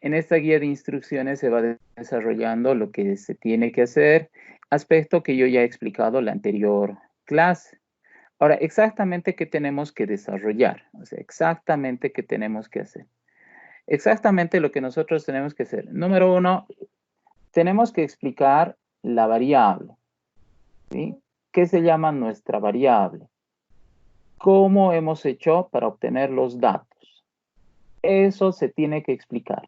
En esta guía de instrucciones se va desarrollando lo que se tiene que hacer, aspecto que yo ya he explicado en la anterior clase. Ahora, exactamente qué tenemos que desarrollar, o sea, exactamente qué tenemos que hacer. Exactamente lo que nosotros tenemos que hacer. Número uno, tenemos que explicar la variable, ¿sí? ¿Qué se llama nuestra variable? ¿Cómo hemos hecho para obtener los datos? Eso se tiene que explicar.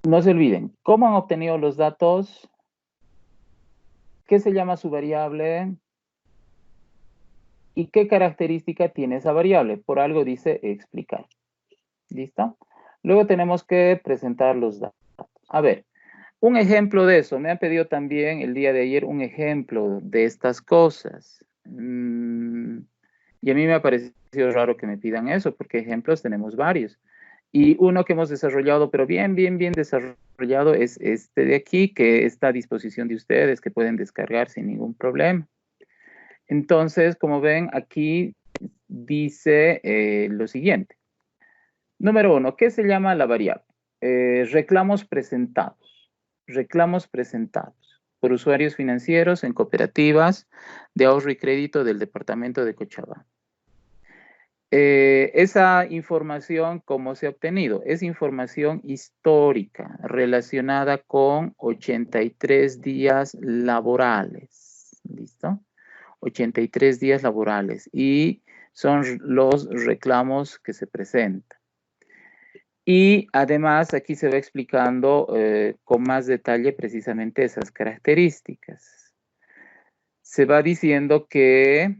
No se olviden, ¿cómo han obtenido los datos? ¿Qué se llama su variable? ¿Y qué característica tiene esa variable? Por algo dice explicar. ¿Listo? Luego tenemos que presentar los datos. A ver, un ejemplo de eso. Me han pedido también el día de ayer un ejemplo de estas cosas. Y a mí me ha parecido raro que me pidan eso, porque ejemplos tenemos varios. Y uno que hemos desarrollado, pero bien desarrollado, es este de aquí, que está a disposición de ustedes, que pueden descargar sin ningún problema. Entonces, como ven, aquí dice lo siguiente. Número uno, ¿qué se llama la variable? Reclamos presentados. Reclamos presentados por usuarios financieros en cooperativas de ahorro y crédito del departamento de Cochabamba. Esa información, ¿cómo se ha obtenido? Es información histórica relacionada con 83 días laborales. ¿Listo? 83 días laborales. Y son los reclamos que se presentan. Y además aquí se va explicando con más detalle precisamente esas características. Se va diciendo que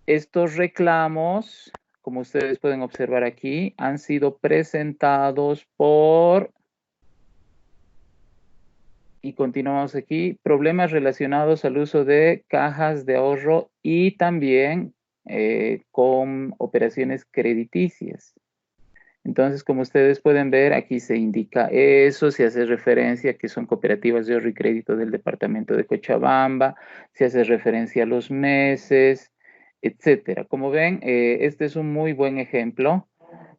estos reclamos, como ustedes pueden observar aquí, han sido presentados por, y continuamos aquí, problemas relacionados al uso de cajas de ahorro y también con operaciones crediticias. Entonces, como ustedes pueden ver, aquí se indica eso, se hace referencia a que son cooperativas de ahorro y crédito del departamento de Cochabamba, se hace referencia a los meses, etcétera. Como ven, este es un muy buen ejemplo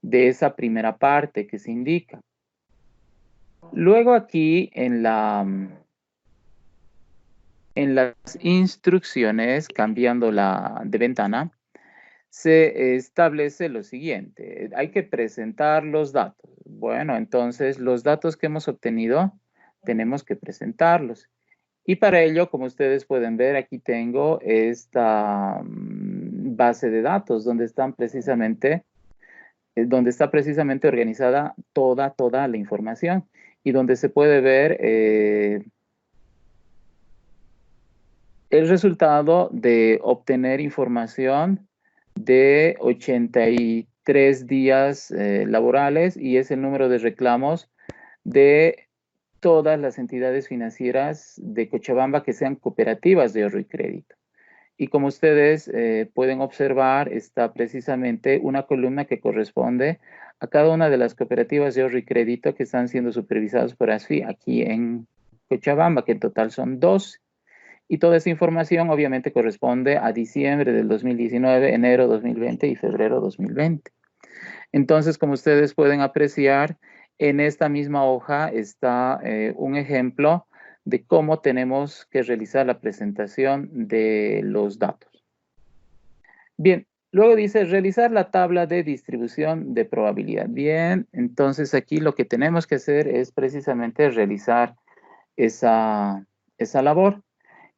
de esa primera parte que se indica. Luego aquí en las instrucciones, cambiando de ventana, se establece lo siguiente, hay que presentar los datos. Bueno, entonces los datos que hemos obtenido tenemos que presentarlos. Y para ello, como ustedes pueden ver, aquí tengo esta base de datos donde está precisamente organizada toda la información y donde se puede ver el resultado de obtener información de 83 días laborales y es el número de reclamos de todas las entidades financieras de Cochabamba que sean cooperativas de ahorro y crédito. Y como ustedes pueden observar, está precisamente una columna que corresponde a cada una de las cooperativas de ahorro y crédito que están siendo supervisadas por ASFI aquí en Cochabamba, que en total son 12. Y toda esa información obviamente corresponde a diciembre del 2019, enero 2020 y febrero 2020. Entonces, como ustedes pueden apreciar, en esta misma hoja está un ejemplo de cómo tenemos que realizar la presentación de los datos. Bien, luego dice realizar la tabla de distribución de probabilidad. Bien, entonces aquí lo que tenemos que hacer es precisamente realizar esa labor.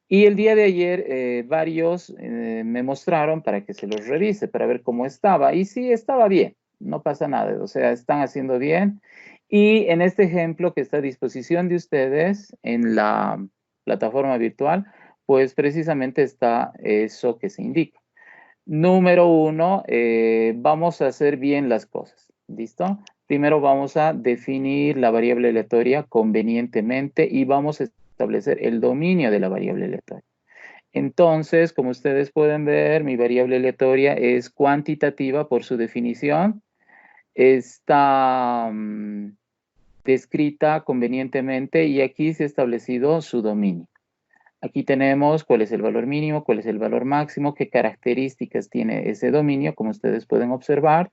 Y el día de ayer varios me mostraron para que se los revise, para ver cómo estaba. Y sí, estaba bien, no pasa nada, o sea, están haciendo bien. Y en este ejemplo que está a disposición de ustedes en la plataforma virtual, pues precisamente está eso que se indica. Número uno, vamos a hacer bien las cosas, ¿listo? Primero vamos a definir la variable aleatoria convenientemente y vamos a establecer el dominio de la variable aleatoria. Entonces, como ustedes pueden ver, mi variable aleatoria es cuantitativa por su definición. Está descrita convenientemente y aquí se ha establecido su dominio. Aquí tenemos cuál es el valor mínimo, cuál es el valor máximo, qué características tiene ese dominio, como ustedes pueden observar.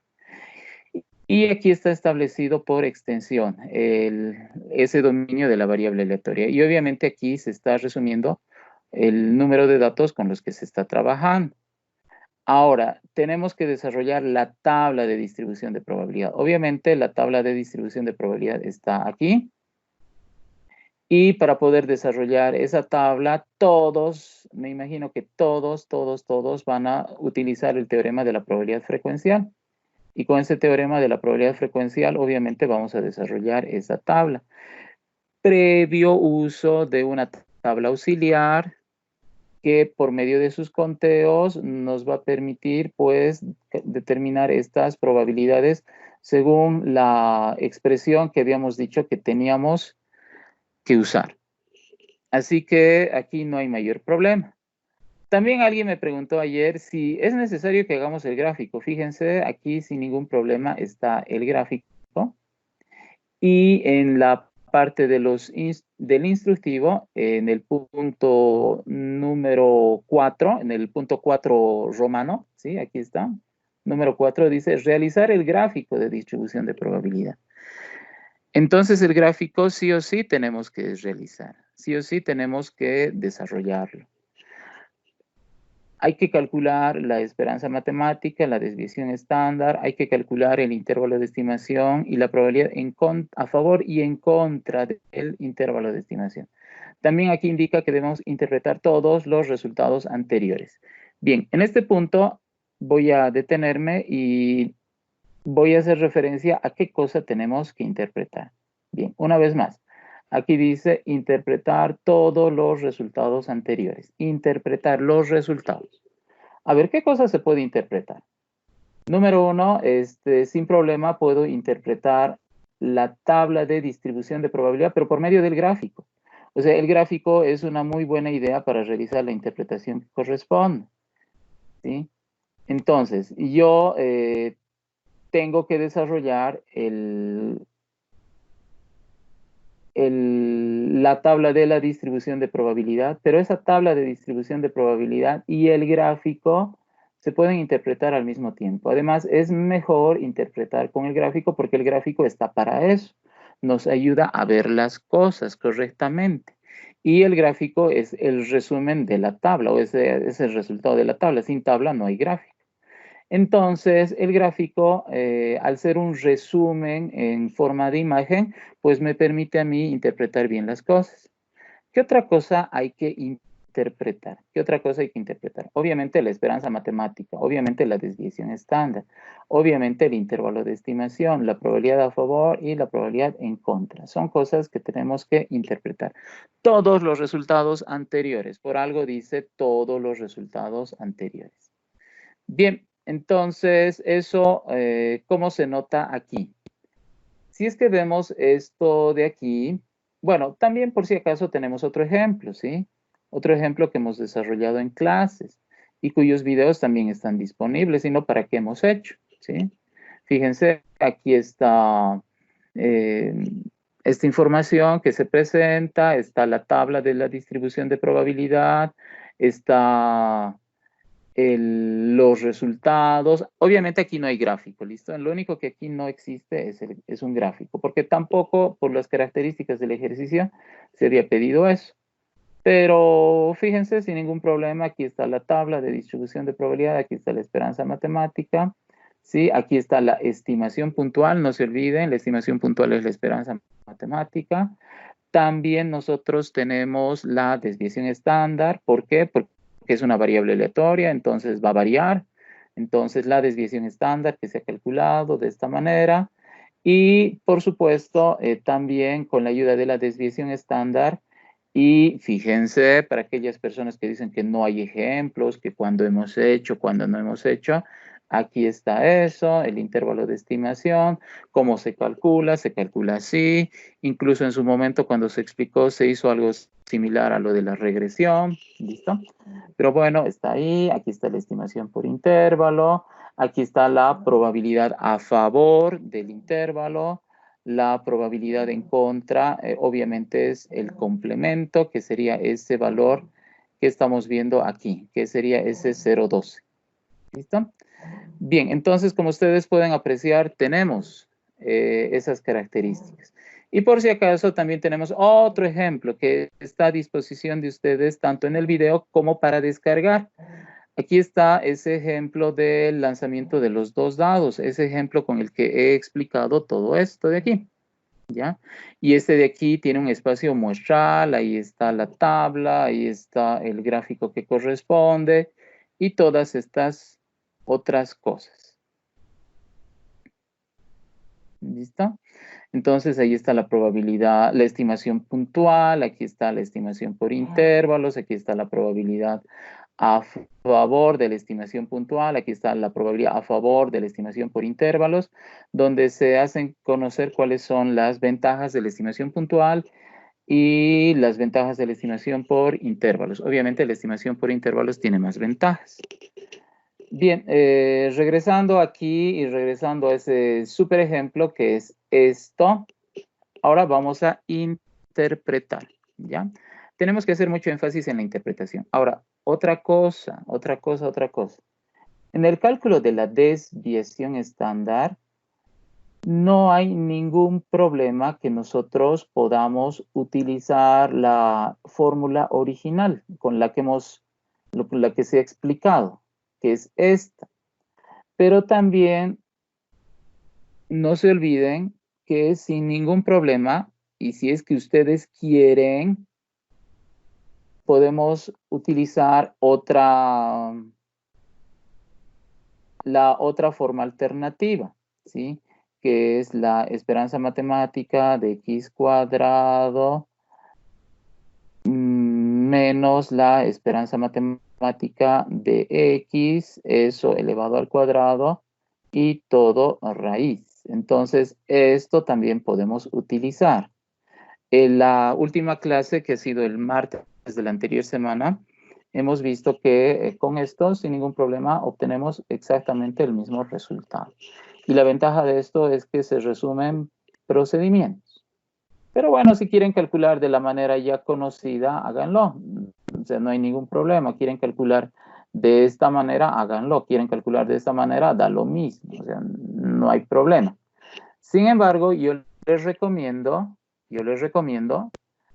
Y aquí está establecido por extensión ese dominio de la variable aleatoria. Y obviamente aquí se está resumiendo el número de datos con los que se está trabajando. Ahora, tenemos que desarrollar la tabla de distribución de probabilidad. Obviamente, la tabla de distribución de probabilidad está aquí. Y para poder desarrollar esa tabla, todos, me imagino que todos van a utilizar el teorema de la probabilidad frecuencial. Y con ese teorema de la probabilidad frecuencial, obviamente vamos a desarrollar esa tabla. Previo uso de una tabla auxiliar que por medio de sus conteos nos va a permitir, pues, determinar estas probabilidades según la expresión que habíamos dicho que teníamos que usar. Así que aquí no hay mayor problema. También alguien me preguntó ayer si es necesario que hagamos el gráfico. Fíjense, aquí sin ningún problema está el gráfico. Y en la parte de del instructivo, en el punto número 4, en el punto 4 romano, ¿sí? Aquí está. Número 4 dice, realizar el gráfico de distribución de probabilidad. Entonces, el gráfico sí o sí tenemos que realizar. Sí o sí tenemos que desarrollarlo. Hay que calcular la esperanza matemática, la desviación estándar, hay que calcular el intervalo de estimación y la probabilidad a favor y en contra del intervalo de estimación. También aquí indica que debemos interpretar todos los resultados anteriores. Bien, en este punto voy a detenerme y voy a hacer referencia a qué cosa tenemos que interpretar. Bien, una vez más. Aquí dice interpretar todos los resultados anteriores. Interpretar los resultados. A ver, ¿qué cosa se puede interpretar? Número uno, sin problema puedo interpretar la tabla de distribución de probabilidad, pero por medio del gráfico. O sea, el gráfico es una muy buena idea para realizar la interpretación que corresponde. ¿Sí? Entonces, yo tengo que desarrollar la tabla de la distribución de probabilidad, pero esa tabla de distribución de probabilidad y el gráfico se pueden interpretar al mismo tiempo. Además, es mejor interpretar con el gráfico porque el gráfico está para eso. Nos ayuda a ver las cosas correctamente. Y el gráfico es el resumen de la tabla o es el resultado de la tabla. Sin tabla no hay gráfico. Entonces, el gráfico, al ser un resumen en forma de imagen, pues me permite a mí interpretar bien las cosas. ¿Qué otra cosa hay que interpretar? ¿Qué otra cosa hay que interpretar? Obviamente la esperanza matemática, obviamente la desviación estándar, obviamente el intervalo de estimación, la probabilidad a favor y la probabilidad en contra. Son cosas que tenemos que interpretar. Todos los resultados anteriores, por algo dice todos los resultados anteriores. Bien, entonces eso, ¿cómo se nota aquí? Si es que vemos esto de aquí, bueno, también por si acaso tenemos otro ejemplo, ¿sí? Otro ejemplo que hemos desarrollado en clases y cuyos videos también están disponibles, sino para qué hemos hecho, ¿sí? Fíjense, aquí está esta información que se presenta, está la tabla de la distribución de probabilidad, está los resultados. Obviamente aquí no hay gráfico, ¿listo? Lo único que aquí no existe es un gráfico, porque tampoco por las características del ejercicio se había pedido eso. Pero fíjense, sin ningún problema, aquí está la tabla de distribución de probabilidad, aquí está la esperanza matemática, ¿sí? Aquí está la estimación puntual, no se olviden, la estimación puntual es la esperanza matemática. También nosotros tenemos la desviación estándar. ¿Por qué? Porque es una variable aleatoria, entonces va a variar. Entonces la desviación estándar que se ha calculado de esta manera. Y por supuesto, también con la ayuda de la desviación estándar. Y fíjense, para aquellas personas que dicen que no hay ejemplos, que cuando hemos hecho, cuando no hemos hecho, aquí está eso, el intervalo de estimación, cómo se calcula así. Incluso en su momento cuando se explicó se hizo algo similar a lo de la regresión, ¿listo? Pero bueno, está ahí, aquí está la estimación por intervalo, aquí está la probabilidad a favor del intervalo, la probabilidad en contra, obviamente es el complemento, que sería ese valor que estamos viendo aquí, que sería ese 0,12. ¿Listo? Bien, entonces, como ustedes pueden apreciar, tenemos esas características. Y por si acaso, también tenemos otro ejemplo que está a disposición de ustedes tanto en el video como para descargar. Aquí está ese ejemplo del lanzamiento de los dos dados, ese ejemplo con el que he explicado todo esto de aquí, ¿ya? Y este de aquí tiene un espacio muestral, ahí está la tabla, ahí está el gráfico que corresponde y todas estas otras cosas. ¿Listo? Entonces ahí está la probabilidad, la estimación puntual, aquí está la estimación por intervalos, aquí está la probabilidad a favor de la estimación puntual, aquí está la probabilidad a favor de la estimación por intervalos, donde se hacen conocer cuáles son las ventajas de la estimación puntual y las ventajas de la estimación por intervalos. Obviamente la estimación por intervalos tiene más ventajas. Bien, regresando aquí y regresando a ese súper ejemplo que es esto, ahora vamos a interpretar, ¿ya? Tenemos que hacer mucho énfasis en la interpretación. Ahora, otra cosa. En el cálculo de la desviación estándar, no hay ningún problema que nosotros podamos utilizar la fórmula original con la que se ha explicado, que es esta. Pero también no se olviden que sin ningún problema, y si es que ustedes quieren, podemos utilizar la otra forma alternativa, ¿sí? Que es la esperanza matemática de x cuadrado menos la esperanza matemática de x, eso elevado al cuadrado, y todo raíz. Entonces, esto también podemos utilizar. En la última clase, que ha sido el martes de la anterior semana, hemos visto que con esto, sin ningún problema, obtenemos exactamente el mismo resultado. Y la ventaja de esto es que se resumen procedimientos. Pero bueno, si quieren calcular de la manera ya conocida, háganlo. O sea, no hay ningún problema. Quieren calcular de esta manera, háganlo. Quieren calcular de esta manera, da lo mismo. O sea, no hay problema. Sin embargo, yo les recomiendo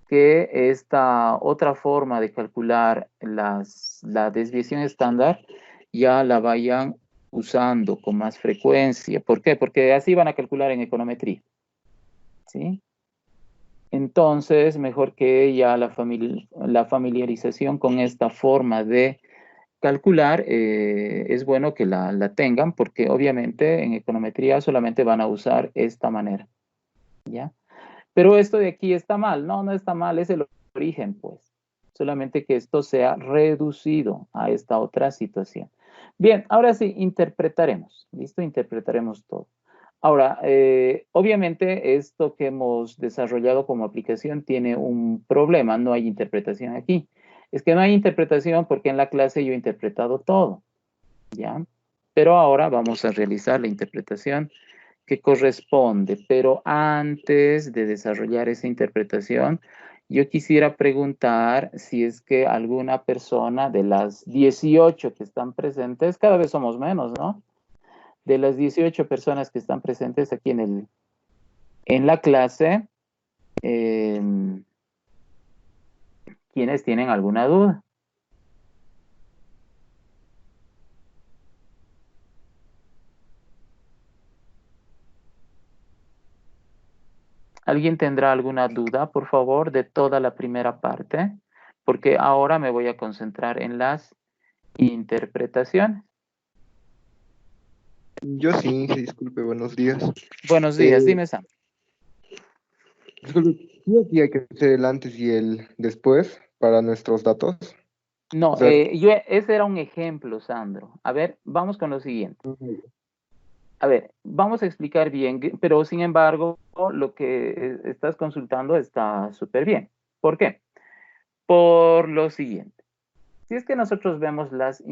que esta otra forma de calcular la desviación estándar ya la vayan usando con más frecuencia. ¿Por qué? Porque así van a calcular en econometría, ¿sí? Entonces, mejor que ya la familiarización con esta forma de calcular, es bueno que la tengan, porque obviamente en econometría solamente van a usar esta manera, ¿ya? Pero esto de aquí está mal. No, no está mal, es el origen, pues. Solamente que esto sea reducido a esta otra situación. Bien, ahora sí, interpretaremos. ¿Listo? Interpretaremos todo. Ahora, obviamente esto que hemos desarrollado como aplicación tiene un problema, no hay interpretación aquí. Es que no hay interpretación porque en la clase yo he interpretado todo, ¿ya? Pero ahora vamos a realizar la interpretación que corresponde. Pero antes de desarrollar esa interpretación, yo quisiera preguntar si es que alguna persona de las 18 que están presentes, cada vez somos menos, ¿no? De las 18 personas que están presentes aquí en la clase, eh, ¿quiénes tienen alguna duda? ¿Alguien tendrá alguna duda, por favor, de toda la primera parte? Porque ahora me voy a concentrar en las interpretaciones. Yo sí, disculpe, buenos días. Buenos días, Eh, dime, Sam. Disculpe, sí, aquí hay que hacer el antes y el después para nuestros datos. O No, sea, ese era un ejemplo, Sandro. A ver, vamos con lo siguiente. mm, A ver, vamos a explicar bien, pero sin embargo, lo que estás consultando está súper bien. ¿Por qué? Por lo siguiente. Si es que nosotros vemos en las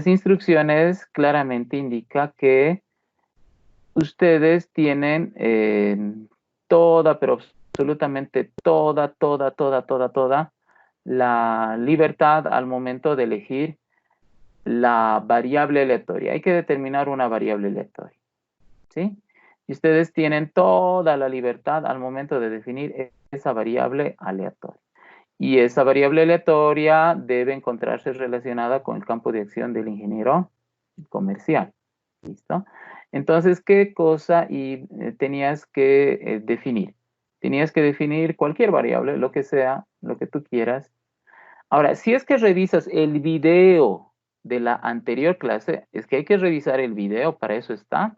instrucciones claramente indica que ustedes tienen toda, pero absolutamente toda la libertad al momento de elegir la variable aleatoria. Hay que determinar una variable aleatoria, ¿sí? Y ustedes tienen toda la libertad al momento de definir esa variable aleatoria. Y esa variable aleatoria debe encontrarse relacionada con el campo de acción del ingeniero comercial. ¿Listo? Entonces, ¿qué cosa tenías que definir? Tenías que definir cualquier variable, lo que sea, lo que tú quieras. Ahora, si es que revisas el video de la anterior clase, es que hay que revisar el video, para eso está.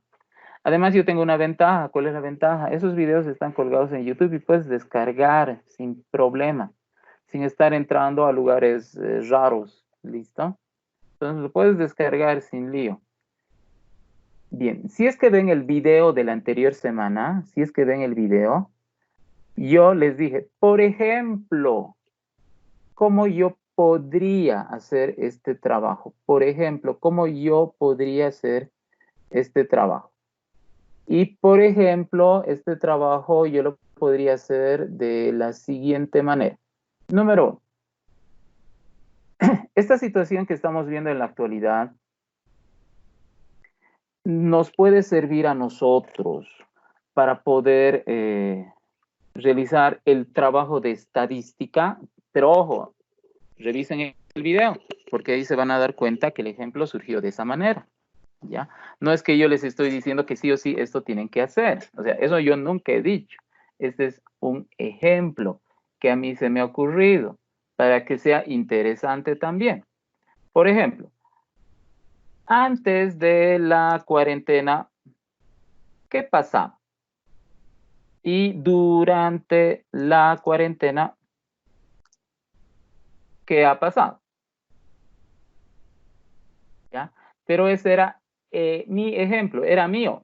Además, yo tengo una ventaja. ¿Cuál es la ventaja? Esos videos están colgados en YouTube y puedes descargar sin problema, sin estar entrando a lugares raros. ¿Listo? Entonces, lo puedes descargar sin lío. Bien, si es que ven el video de la anterior semana, si es que ven el video, yo les dije, por ejemplo, ¿cómo yo podría hacer este trabajo? Por ejemplo, ¿cómo yo podría hacer este trabajo? Y, por ejemplo, este trabajo yo lo podría hacer de la siguiente manera. Número 1. Esta situación que estamos viendo en la actualidad nos puede servir a nosotros para poder realizar el trabajo de estadística, pero ojo, revisen el video, porque ahí se van a dar cuenta que el ejemplo surgió de esa manera, ¿ya? No es que yo les estoy diciendo que sí o sí esto tienen que hacer, o sea, eso yo nunca he dicho. Este es un ejemplo que a mí se me ha ocurrido para que sea interesante también. Por ejemplo, antes de la cuarentena, ¿qué pasaba? Y durante la cuarentena, ¿qué ha pasado? ¿Ya? Pero ese era mi ejemplo, era mío.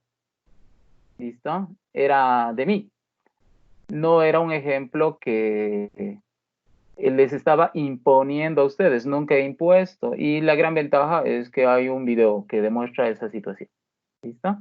¿Listo? Era de mí. No era un ejemplo que les estaba imponiendo a ustedes, nunca he impuesto. Y la gran ventaja es que hay un video que demuestra esa situación. ¿Listo?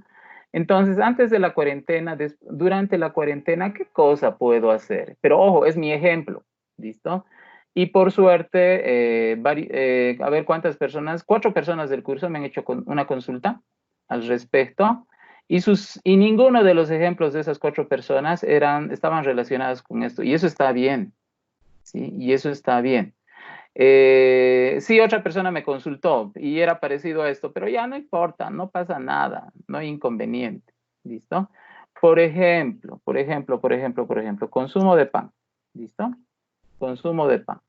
Entonces, antes de la cuarentena, durante la cuarentena, ¿qué cosa puedo hacer? Pero ojo, es mi ejemplo. ¿Listo? Y por suerte, a ver cuántas personas, 4 personas del curso me han hecho una consulta al respecto. Y ninguno de los ejemplos de esas 4 personas estaban relacionadas con esto. Y eso está bien. ¿Sí? Y eso está bien. Sí, otra persona me consultó y era parecido a esto, pero ya no importa, no pasa nada, no hay inconveniente. ¿Listo? Por ejemplo, consumo de pan. ¿Listo? Consumo de pan.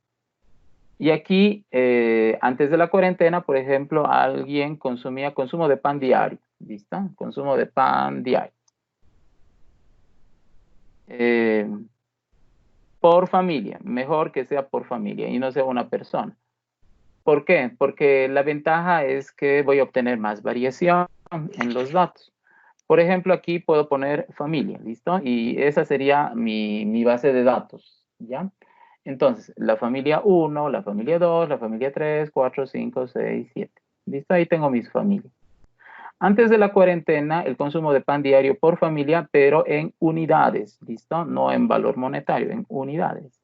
Y aquí, antes de la cuarentena, por ejemplo, alguien consumía consumo de pan diario. ¿Listo? Consumo de pan diario. Por familia, mejor que sea por familia y no sea una persona. ¿Por qué? Porque la ventaja es que voy a obtener más variación en los datos. Por ejemplo, aquí puedo poner familia, ¿listo? Y esa sería mi base de datos, ¿ya? Entonces, la familia 1, la familia 2, la familia 3, 4, 5, 6, 7. ¿Listo? Ahí tengo mis familias. Antes de la cuarentena, el consumo de pan diario por familia, pero en unidades, ¿listo? No en valor monetario, en unidades.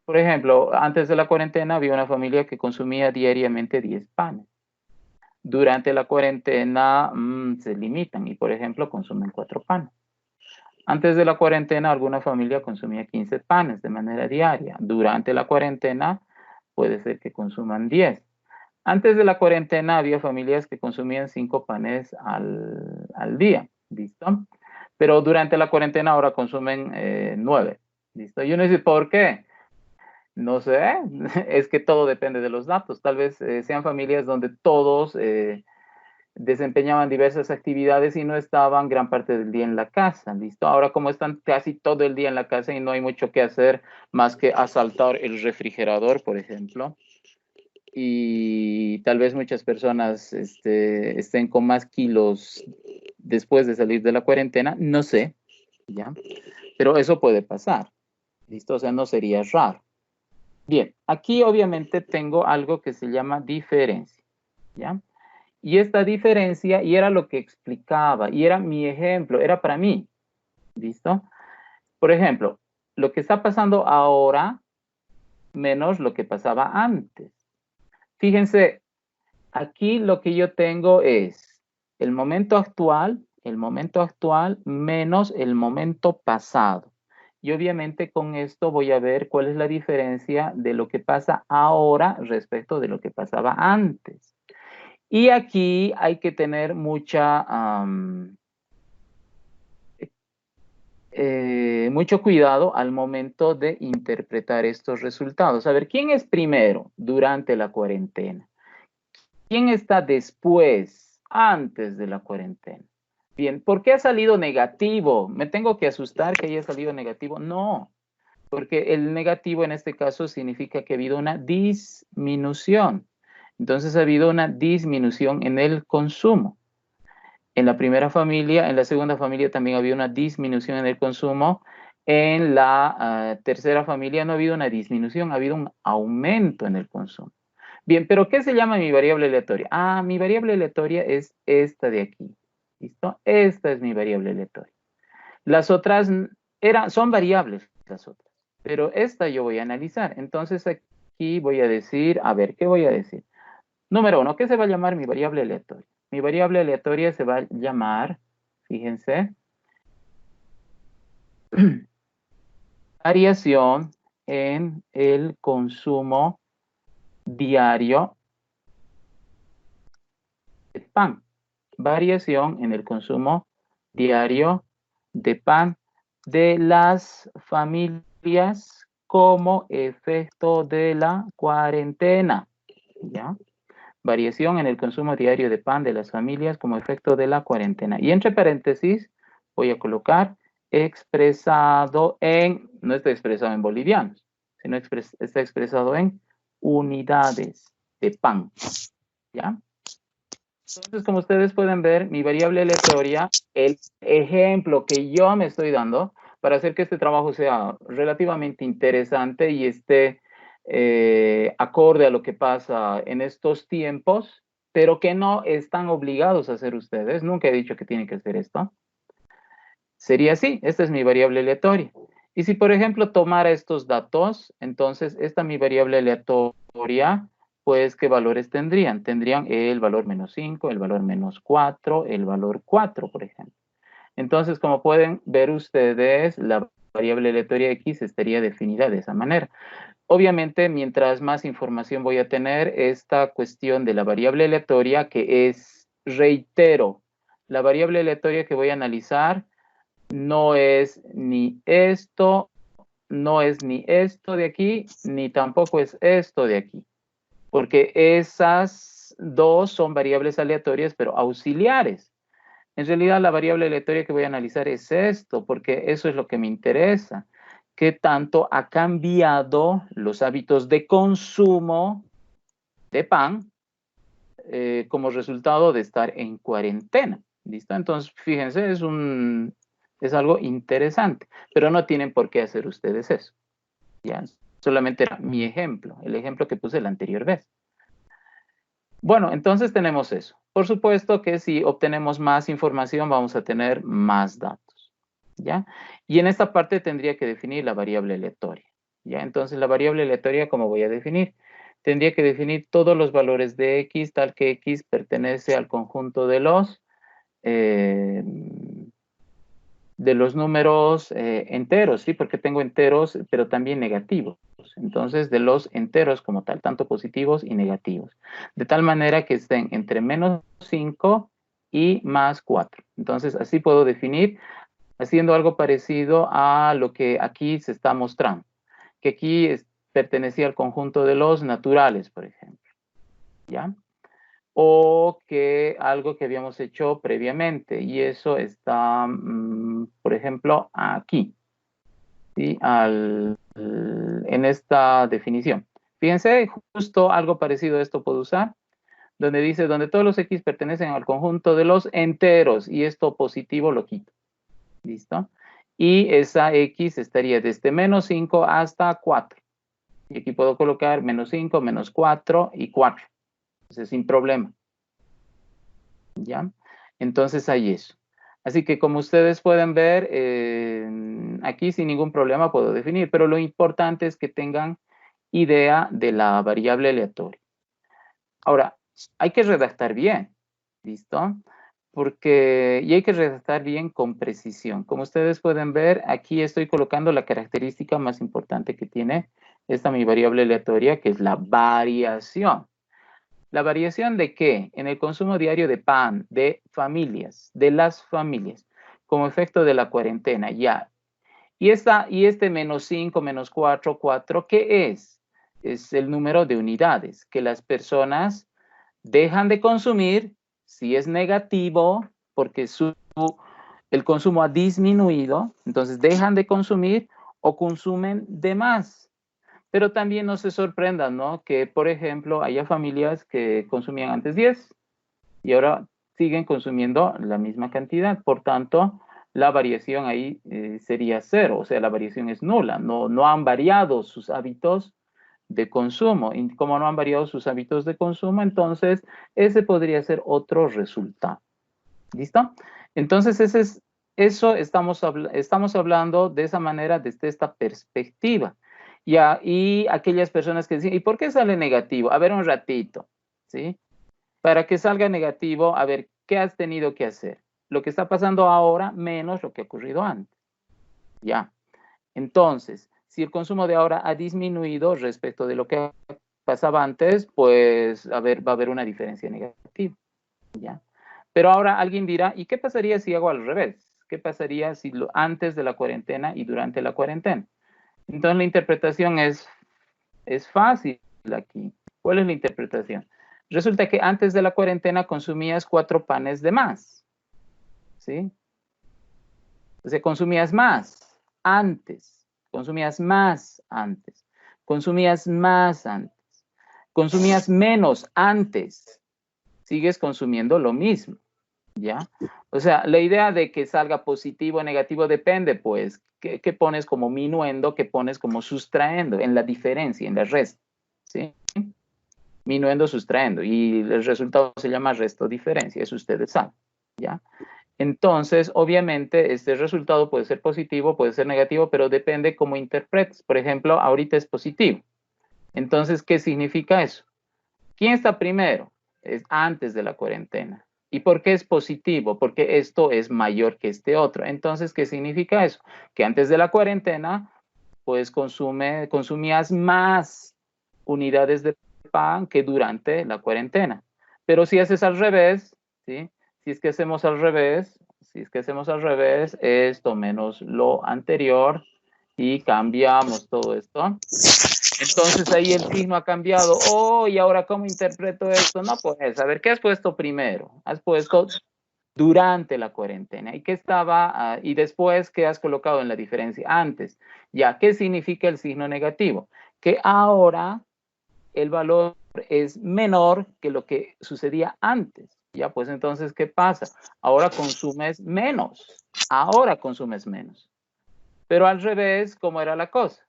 Por ejemplo, antes de la cuarentena había una familia que consumía diariamente 10 panes. Durante la cuarentena se limitan y, por ejemplo, consumen 4 panes. Antes de la cuarentena, alguna familia consumía 15 panes de manera diaria. Durante la cuarentena, puede ser que consuman 10. Antes de la cuarentena, había familias que consumían 5 panes al día. ¿Listo? Pero durante la cuarentena ahora consumen 9. ¿Listo? Y uno dice, ¿por qué? No sé, es que todo depende de los datos. Tal vez sean familias donde todos desempeñaban diversas actividades y no estaban gran parte del día en la casa, ¿listo? Ahora como están casi todo el día en la casa y no hay mucho que hacer más que asaltar el refrigerador, por ejemplo, y tal vez muchas personas estén con más kilos después de salir de la cuarentena, no sé, ¿ya? Pero eso puede pasar, ¿listo? O sea, no sería raro. Bien, aquí obviamente tengo algo que se llama diferencia, ¿ya? Y esta diferencia, y era lo que explicaba, y era mi ejemplo, era para mí, ¿listo? Por ejemplo, lo que está pasando ahora menos lo que pasaba antes. Fíjense, aquí lo que yo tengo es el momento actual menos el momento pasado. Y obviamente con esto voy a ver cuál es la diferencia de lo que pasa ahora respecto de lo que pasaba antes. Y aquí hay que tener mucho cuidado al momento de interpretar estos resultados. A ver, ¿quién es primero durante la cuarentena? ¿Quién está después, antes de la cuarentena? Bien, ¿por qué ha salido negativo? ¿Me tengo que asustar que haya salido negativo? No, porque el negativo en este caso significa que ha habido una disminución. Entonces ha habido una disminución en el consumo. En la primera familia, en la segunda familia también había una disminución en el consumo. En la tercera familia no ha habido una disminución, ha habido un aumento en el consumo. Bien, pero ¿qué se llama mi variable aleatoria? Ah, mi variable aleatoria es esta de aquí. ¿Listo? Esta es mi variable aleatoria. Las otras son variables, las otras. Pero esta yo voy a analizar. Entonces aquí voy a decir, a ver, ¿qué voy a decir? Número 1, ¿qué se va a llamar mi variable aleatoria? Mi variable aleatoria se va a llamar, fíjense, variación en el consumo diario de pan. Variación en el consumo diario de pan de las familias como efecto de la cuarentena. ¿Ya? Variación en el consumo diario de pan de las familias como efecto de la cuarentena. Y entre paréntesis voy a colocar expresado en, no está expresado en bolivianos, sino está expresado en unidades de pan. ¿Ya? Entonces, como ustedes pueden ver, mi variable aleatoria, el ejemplo que yo me estoy dando para hacer que este trabajo sea relativamente interesante y esté acorde a lo que pasa en estos tiempos, pero que no están obligados a hacer ustedes. Nunca he dicho que tienen que hacer esto. Sería así, esta es mi variable aleatoria. Y si, por ejemplo, tomara estos datos, entonces esta mi variable aleatoria, pues, ¿qué valores tendrían? Tendrían el valor menos 5, el valor menos 4, el valor 4, por ejemplo. Entonces, como pueden ver ustedes, la variable aleatoria X estaría definida de esa manera. Obviamente, mientras más información voy a tener, esta cuestión de la variable aleatoria, que es, reitero, la variable aleatoria que voy a analizar no es ni esto, no es ni esto de aquí, ni tampoco es esto de aquí. Porque esas dos son variables aleatorias, pero auxiliares. En realidad, la variable aleatoria que voy a analizar es esto, porque eso es lo que me interesa. ¿Qué tanto ha cambiado los hábitos de consumo de pan como resultado de estar en cuarentena? ¿Listo? Entonces, fíjense, es algo interesante, pero no tienen por qué hacer ustedes eso. ¿Ya? Solamente era mi ejemplo, el ejemplo que puse la anterior vez. Bueno, entonces tenemos eso. Por supuesto que si obtenemos más información vamos a tener más datos, ¿ya? Y en esta parte tendría que definir la variable aleatoria, ¿ya? Entonces la variable aleatoria, ¿cómo voy a definir? Tendría que definir todos los valores de X, tal que X pertenece al conjunto de los números enteros, ¿sí? Porque tengo enteros, pero también negativos. Entonces, de los enteros como tal, tanto positivos y negativos. De tal manera que estén entre menos 5 y más 4. Entonces, así puedo definir, haciendo algo parecido a lo que aquí se está mostrando. Que aquí pertenecía al conjunto de los naturales, por ejemplo. ¿Ya? O que algo que habíamos hecho previamente, y eso está, por ejemplo, aquí, ¿sí? En esta definición. Fíjense, justo algo parecido a esto puedo usar, donde dice, donde todos los X pertenecen al conjunto de los enteros, y esto positivo lo quito, ¿listo? Y esa X estaría desde menos 5 hasta 4, y aquí puedo colocar menos 5, menos 4 y 4, entonces sin problema. ¿Ya? Entonces hay eso. Así que como ustedes pueden ver, aquí sin ningún problema puedo definir, pero lo importante es que tengan idea de la variable aleatoria. Ahora, hay que redactar bien, ¿listo? Y hay que redactar bien con precisión. Como ustedes pueden ver, aquí estoy colocando la característica más importante que tiene esta mi variable aleatoria, que es la variación. ¿La variación de qué? En el consumo diario de pan, de familias, de las familias, como efecto de la cuarentena, ya. Y este menos 5, menos 4, 4, ¿qué es? Es el número de unidades que las personas dejan de consumir si es negativo, porque el consumo ha disminuido, entonces dejan de consumir o consumen de más. Pero también no se sorprendan, ¿no? Que, por ejemplo, haya familias que consumían antes 10 y ahora siguen consumiendo la misma cantidad. Por tanto, la variación ahí sería cero, o sea, la variación es nula. No han variado sus hábitos de consumo. Y como no han variado sus hábitos de consumo, entonces ese podría ser otro resultado. ¿Listo? Entonces, estamos hablando de esa manera, desde esta perspectiva. Y aquellas personas que dicen, ¿y por qué sale negativo? A ver, un ratito, ¿sí? Para que salga negativo, a ver, ¿qué has tenido que hacer? Lo que está pasando ahora menos lo que ha ocurrido antes. Ya. Entonces, si el consumo de ahora ha disminuido respecto de lo que pasaba antes, pues, a ver, va a haber una diferencia negativa. ¿Ya? Pero ahora alguien dirá, ¿y qué pasaría si hago al revés? ¿Qué pasaría si antes de la cuarentena y durante la cuarentena? Entonces la interpretación es fácil aquí. ¿Cuál es la interpretación? Resulta que antes de la cuarentena consumías 4 panes de más, ¿sí? O sea, consumías más antes, consumías más antes, consumías más antes, consumías menos antes, sigues consumiendo lo mismo, ¿ya? O sea, la idea de que salga positivo o negativo depende, pues, ¿qué pones como minuendo, qué pones como sustrayendo, en la diferencia, en la resta, ¿sí? Minuendo, sustrayendo, y el resultado se llama resto-diferencia, eso ustedes saben, ¿ya? Entonces, obviamente, este resultado puede ser positivo, puede ser negativo, pero depende cómo interpretes. Por ejemplo, ahorita es positivo. Entonces, ¿qué significa eso? ¿Quién está primero? Es antes de la cuarentena. ¿Y por qué es positivo? Porque esto es mayor que este otro. Entonces, ¿qué significa eso? Que antes de la cuarentena, pues consumías más unidades de pan que durante la cuarentena. Pero si haces al revés, ¿sí? Si es que hacemos al revés, esto menos lo anterior y cambiamos todo esto. Entonces ahí el signo ha cambiado. Oh, y ahora ¿cómo interpreto esto? No, pues, a ver, ¿qué has puesto primero? Has puesto durante la cuarentena. ¿Y qué estaba? Y después, ¿qué has colocado en la diferencia? Antes. Ya, ¿qué significa el signo negativo? Que ahora el valor es menor que lo que sucedía antes. Ya, pues entonces, ¿qué pasa? Ahora consumes menos. Ahora consumes menos. Pero al revés, ¿cómo era la cosa?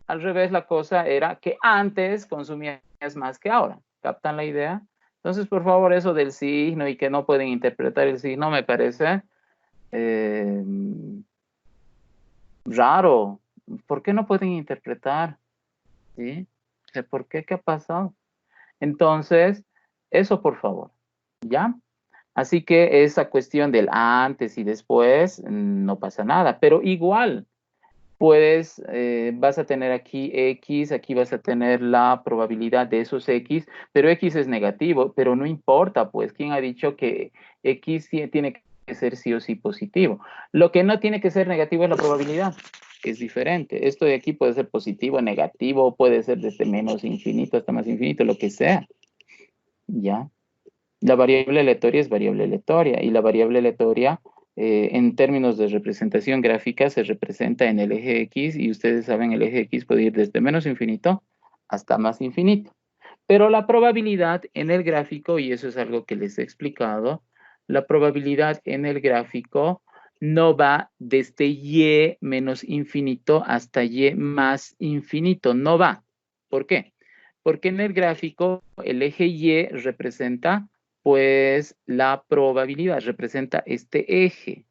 Al revés, la cosa era que antes consumías más que ahora. ¿Captan la idea? Entonces, por favor, eso del signo y que no pueden interpretar el signo me parece raro. ¿Por qué no pueden interpretar? ¿Sí? ¿Por qué? ¿Qué ha pasado? Entonces, eso por favor, ¿ya? Así que esa cuestión del antes y después no pasa nada, pero igual vas a tener aquí X, aquí vas a tener la probabilidad de esos X, pero X es negativo, pero no importa, pues, ¿quién ha dicho que X tiene que ser sí o sí positivo? Lo que no tiene que ser negativo es la probabilidad, que es diferente. Esto de aquí puede ser positivo, negativo, puede ser desde menos infinito hasta más infinito, lo que sea, ¿ya? La variable aleatoria es variable aleatoria y la variable aleatoria en términos de representación gráfica se representa en el eje X y ustedes saben el eje X puede ir desde menos infinito hasta más infinito. Pero la probabilidad en el gráfico, y eso es algo que les he explicado, la probabilidad en el gráfico no va desde y menos infinito hasta y más infinito, no va. ¿Por qué? Porque en el gráfico el eje y representa pues la probabilidad, representa este eje.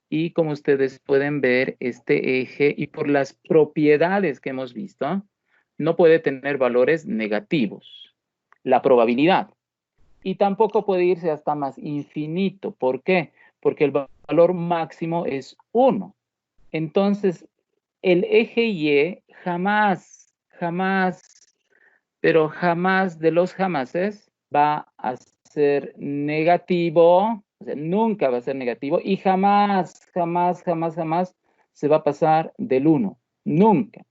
Y como ustedes pueden ver, este eje, y por las propiedades que hemos visto, no puede tener valores negativos, la probabilidad. Y tampoco puede irse hasta más infinito. ¿Por qué? Porque el valor máximo es 1. Entonces, el eje Y jamás, pero jamás de los jamases va a ser negativo, o sea, nunca va a ser negativo, y jamás se va a pasar del 1. Nunca.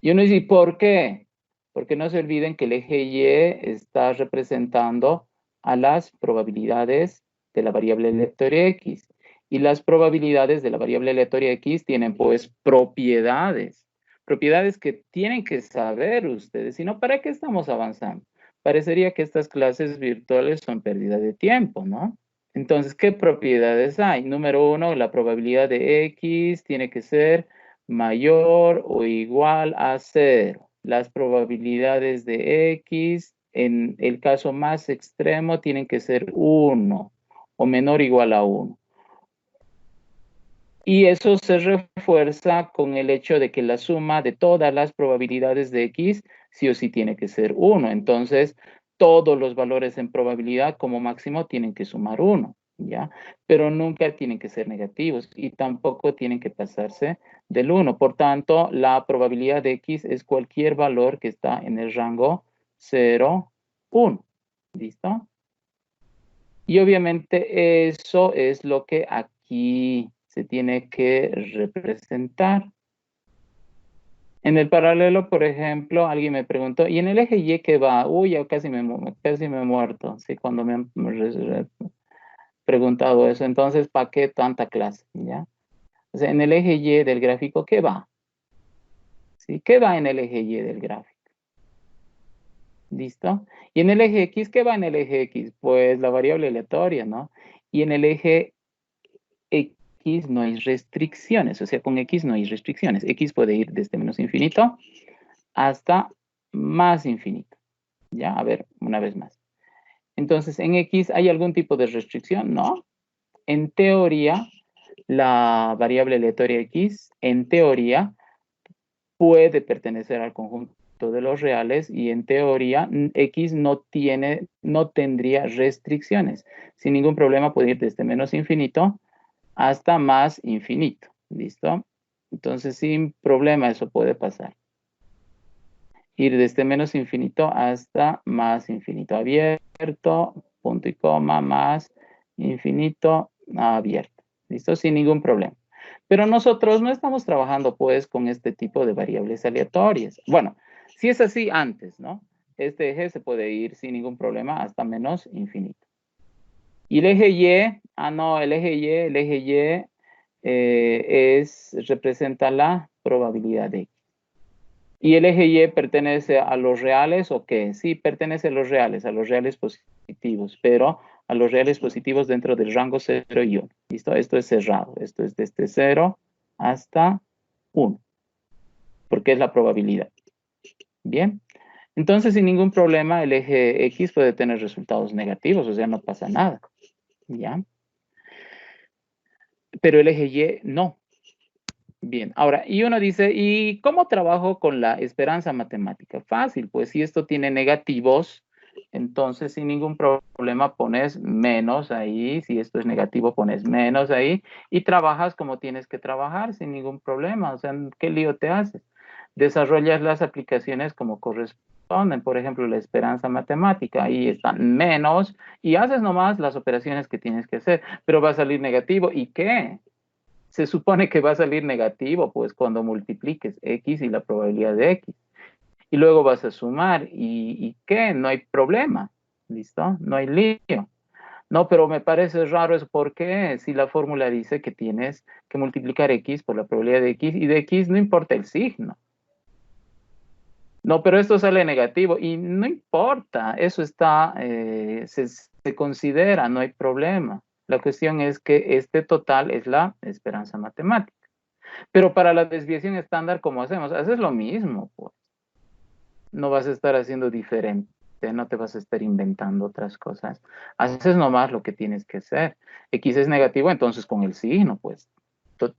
Y uno dice, ¿por qué? Porque no se olviden que el eje Y está representando a las probabilidades de la variable aleatoria X. Y las probabilidades de la variable aleatoria X tienen pues propiedades. Propiedades que tienen que saber ustedes. Si no, ¿para qué estamos avanzando? Parecería que estas clases virtuales son pérdida de tiempo, ¿no? Entonces, ¿qué propiedades hay? Número 1, la probabilidad de X tiene que ser mayor o igual a 0. Las probabilidades de X, en el caso más extremo, tienen que ser 1 o menor o igual a 1. Y eso se refuerza con el hecho de que la suma de todas las probabilidades de X sí o sí tiene que ser 1. Entonces, todos los valores en probabilidad como máximo tienen que sumar 1, ¿ya? Pero nunca tienen que ser negativos y tampoco tienen que pasarse del 1. Por tanto, la probabilidad de X es cualquier valor que está en el rango 0, 1. ¿Listo? Y obviamente eso es lo que aquí se tiene que representar. En el paralelo, por ejemplo, alguien me preguntó, ¿y en el eje Y qué va? Uy, ya casi me he muerto, ¿sí? Cuando me han preguntado eso. Entonces, ¿para qué tanta clase? ¿Ya? O sea, en el eje Y del gráfico, ¿qué va? ¿Sí? ¿Qué va en el eje Y del gráfico? ¿Listo? Y en el eje X, ¿qué va en el eje X? Pues la variable aleatoria, ¿no? Y en el eje X no hay restricciones, o sea, con X no hay restricciones. X puede ir desde menos infinito hasta más infinito. ¿Ya? A ver, una vez más. Entonces, ¿en X hay algún tipo de restricción? No. En teoría, la variable aleatoria X, en teoría, puede pertenecer al conjunto de los reales y en teoría X no tendría restricciones. Sin ningún problema puede ir desde menos infinito hasta más infinito. ¿Listo? Entonces, sin problema eso puede pasar. Ir desde menos infinito hasta más infinito abierto, punto y coma, más infinito abierto. ¿Listo? Sin ningún problema. Pero nosotros no estamos trabajando pues con este tipo de variables aleatorias. Bueno, si es así antes, ¿no? Este eje se puede ir sin ningún problema hasta menos infinito. Y el eje Y, no, el eje Y representa la probabilidad de X. ¿Y el eje Y pertenece a los reales o qué? Sí, pertenece a los reales positivos, pero a los reales positivos dentro del rango 0 y 1. ¿Listo? Esto es cerrado. Esto es desde 0 hasta 1, porque es la probabilidad. Bien. Entonces, sin ningún problema, el eje X puede tener resultados negativos, o sea, no pasa nada. ¿Ya? Pero el eje Y no. Bien, ahora, y uno dice, ¿y cómo trabajo con la esperanza matemática? Fácil, pues si esto tiene negativos, entonces sin ningún problema pones menos ahí, si esto es negativo pones menos ahí, y trabajas como tienes que trabajar sin ningún problema, o sea, ¿qué lío te haces? Desarrollas las aplicaciones como corresponden, por ejemplo, la esperanza matemática, ahí están menos, y haces nomás las operaciones que tienes que hacer, pero va a salir negativo, ¿y qué? Se supone que va a salir negativo, pues cuando multipliques X y la probabilidad de X. Y luego vas a sumar, ¿y qué? No hay problema, ¿listo? No hay lío. No, pero me parece raro eso, ¿por qué? Si la fórmula dice que tienes que multiplicar X por la probabilidad de X, y de X no importa el signo. No, pero esto sale negativo, y no importa, eso está, se considera, no hay problema. La cuestión es que este total es la esperanza matemática. Pero para la desviación estándar, ¿cómo hacemos? Haces lo mismo, pues. No vas a estar haciendo diferente, no te vas a estar inventando otras cosas. Haces nomás lo que tienes que hacer. X es negativo, entonces con el signo, pues,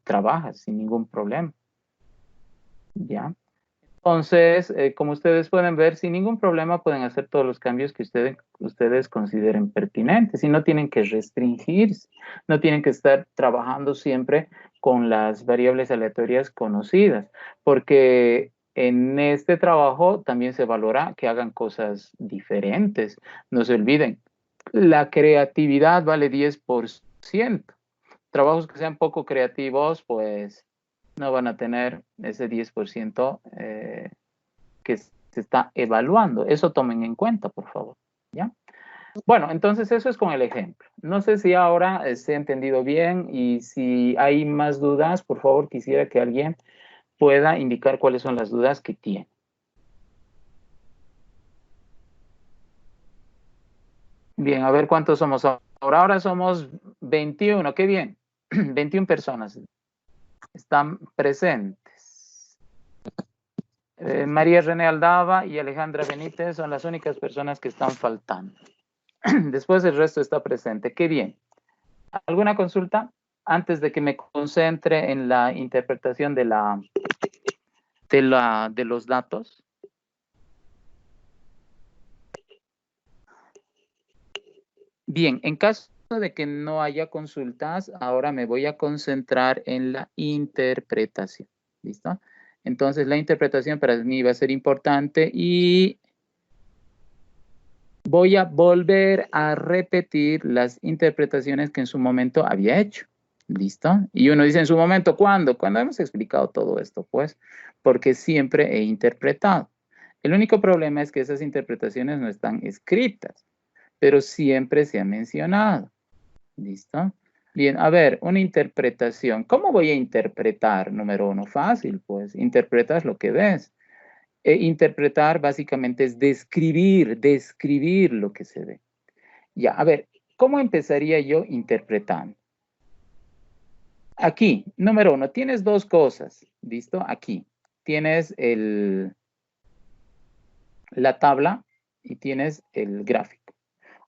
trabaja sin ningún problema. ¿Ya? Entonces, como ustedes pueden ver, sin ningún problema pueden hacer todos los cambios que ustedes consideren pertinentes y no tienen que restringirse, no tienen que estar trabajando siempre con las variables aleatorias conocidas, porque en este trabajo también se valora que hagan cosas diferentes. No se olviden, la creatividad vale 10%. Trabajos que sean poco creativos, pues no van a tener ese 10% que se está evaluando. Eso tomen en cuenta, por favor. ¿Ya? Bueno, entonces eso es con el ejemplo. No sé si ahora se ha entendido bien y si hay más dudas, por favor, quisiera que alguien pueda indicar cuáles son las dudas que tiene. Bien, a ver cuántos somos ahora. Ahora somos 21, qué bien. 21 personas están presentes. María René Aldaba y Alejandra Benítez son las únicas personas que están faltando. Después el resto está presente. Qué bien. ¿Alguna consulta? Antes de que me concentre en la interpretación de los datos. Bien, en caso de que no haya consultas, ahora me voy a concentrar en la interpretación. ¿Listo? Entonces, la interpretación para mí va a ser importante y voy a volver a repetir las interpretaciones que en su momento había hecho. ¿Listo? Y uno dice en su momento, ¿cuándo? Cuando hemos explicado todo esto, pues, porque siempre he interpretado. El único problema es que esas interpretaciones no están escritas, pero siempre se ha mencionado. ¿Listo? Bien, a ver, una interpretación. ¿Cómo voy a interpretar? Número uno, fácil, pues, interpretas lo que ves. Interpretar básicamente es describir lo que se ve. Ya, a ver, ¿cómo empezaría yo interpretando? Aquí, número uno, tienes dos cosas, ¿listo? Aquí, tienes la tabla y tienes el gráfico.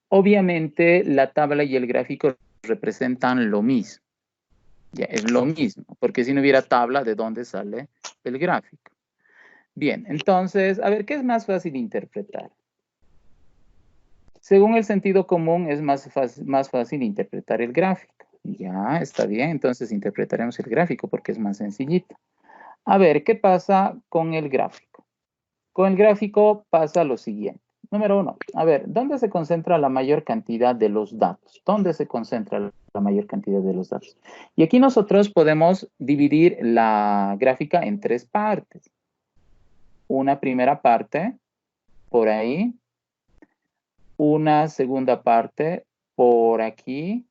Obviamente, la tabla y el gráfico representan lo mismo. Ya, es lo mismo, porque si no hubiera tabla, ¿de dónde sale el gráfico? Bien, entonces, a ver, ¿qué es más fácil interpretar? Según el sentido común, es más fácil interpretar el gráfico. Ya, está bien, entonces interpretaremos el gráfico porque es más sencillito. A ver, ¿qué pasa con el gráfico? Con el gráfico pasa lo siguiente. Número uno, a ver, ¿dónde se concentra la mayor cantidad de los datos? ¿Dónde se concentra la mayor cantidad de los datos? Y aquí nosotros podemos dividir la gráfica en tres partes. Una primera parte, por ahí. Una segunda parte, por aquí.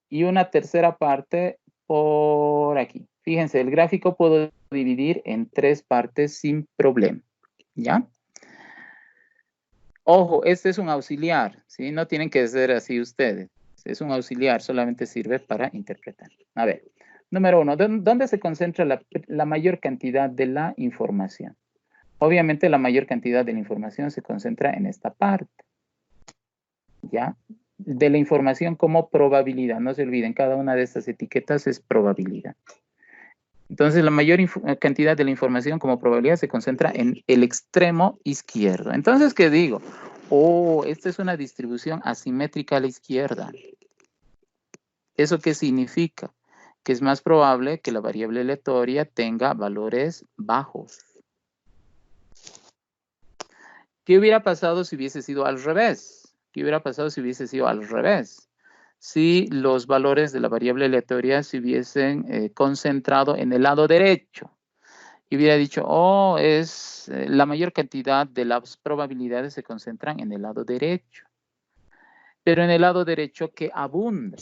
Y una tercera parte, por aquí. Fíjense, el gráfico puedo dividir en tres partes sin problema. ¿Ya? Ojo, este es un auxiliar, ¿sí? No tienen que ser así ustedes. Es un auxiliar, solamente sirve para interpretar. A ver, número uno, ¿dónde se concentra la mayor cantidad de la información? Obviamente la mayor cantidad de la información se concentra en esta parte. ¿Ya? De la información como probabilidad. No se olviden, cada una de estas etiquetas es probabilidad. Entonces, la mayor cantidad de la información como probabilidad se concentra en el extremo izquierdo. Entonces, ¿qué digo? Oh, esta es una distribución asimétrica a la izquierda. ¿Eso qué significa? Que es más probable que la variable aleatoria tenga valores bajos. ¿Qué hubiera pasado si hubiese sido al revés? ¿Qué hubiera pasado si hubiese sido al revés? Si los valores de la variable aleatoria se hubiesen concentrado en el lado derecho. Y hubiera dicho, oh, la mayor cantidad de las probabilidades se concentran en el lado derecho. Pero en el lado derecho, ¿qué abunda?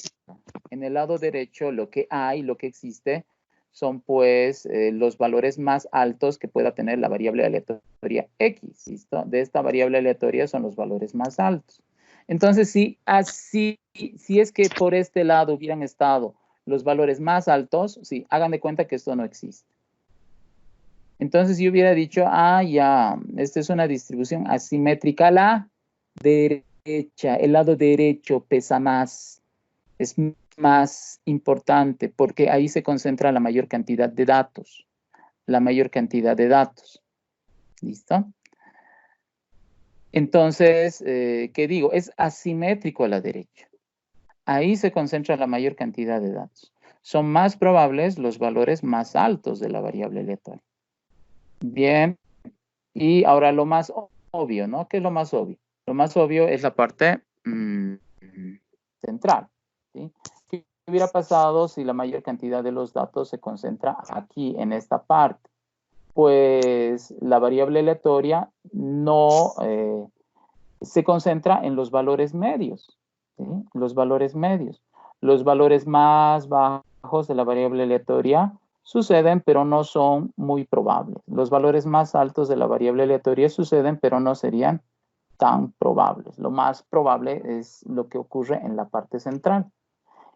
En el lado derecho lo que existe son pues los valores más altos que pueda tener la variable aleatoria X, ¿listo? De esta variable aleatoria son los valores más altos. Entonces, si es que por este lado hubieran estado los valores más altos, sí, hagan de cuenta que esto no existe. Entonces yo hubiera dicho, ya, esta es una distribución asimétrica a la derecha, el lado derecho pesa más, es más importante porque ahí se concentra la mayor cantidad de datos. La mayor cantidad de datos. ¿Listo? Entonces, ¿qué digo? Es asimétrico a la derecha. Ahí se concentra la mayor cantidad de datos. Son más probables los valores más altos de la variable aleatoria. Bien, y ahora lo más obvio, ¿no? ¿Qué es lo más obvio? Lo más obvio es la parte central, ¿sí? ¿Qué hubiera pasado si la mayor cantidad de los datos se concentra aquí, en esta parte? Pues la variable aleatoria no se concentra en los valores medios, ¿sí? Los valores medios. Los valores más bajos de la variable aleatoria suceden, pero no son muy probables. Los valores más altos de la variable aleatoria suceden, pero no serían tan probables. Lo más probable es lo que ocurre en la parte central.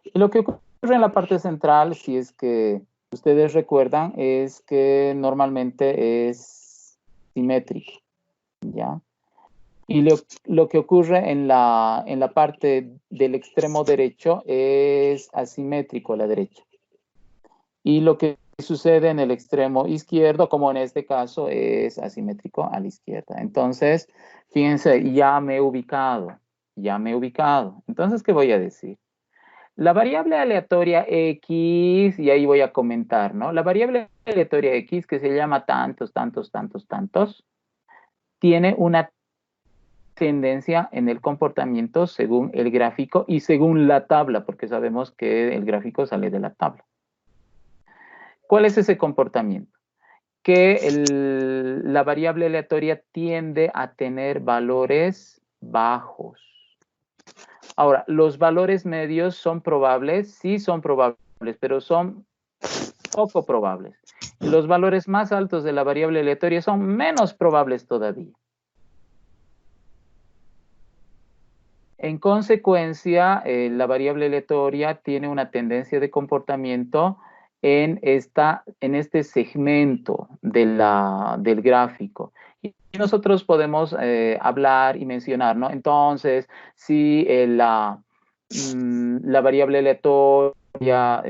Y lo que ocurre en la parte central, si es que ustedes recuerdan, es que normalmente es simétrico, ¿ya? Y lo que ocurre en la parte del extremo derecho es asimétrico a la derecha. Y lo que sucede en el extremo izquierdo, como en este caso, es asimétrico a la izquierda. Entonces, fíjense, ya me he ubicado. Entonces, ¿qué voy a decir? La variable aleatoria X, y ahí voy a comentar, ¿no? La variable aleatoria X, que se llama tantos, tiene una tendencia en el comportamiento según el gráfico y según la tabla, porque sabemos que el gráfico sale de la tabla. ¿Cuál es ese comportamiento? Que la variable aleatoria tiende a tener valores bajos. Ahora, ¿los valores medios son probables? Sí son probables, pero son poco probables. Y los valores más altos de la variable aleatoria son menos probables todavía. En consecuencia, la variable aleatoria tiene una tendencia de comportamiento en este segmento del gráfico. Y nosotros podemos hablar y mencionar, ¿no? Entonces, si la variable aleatoria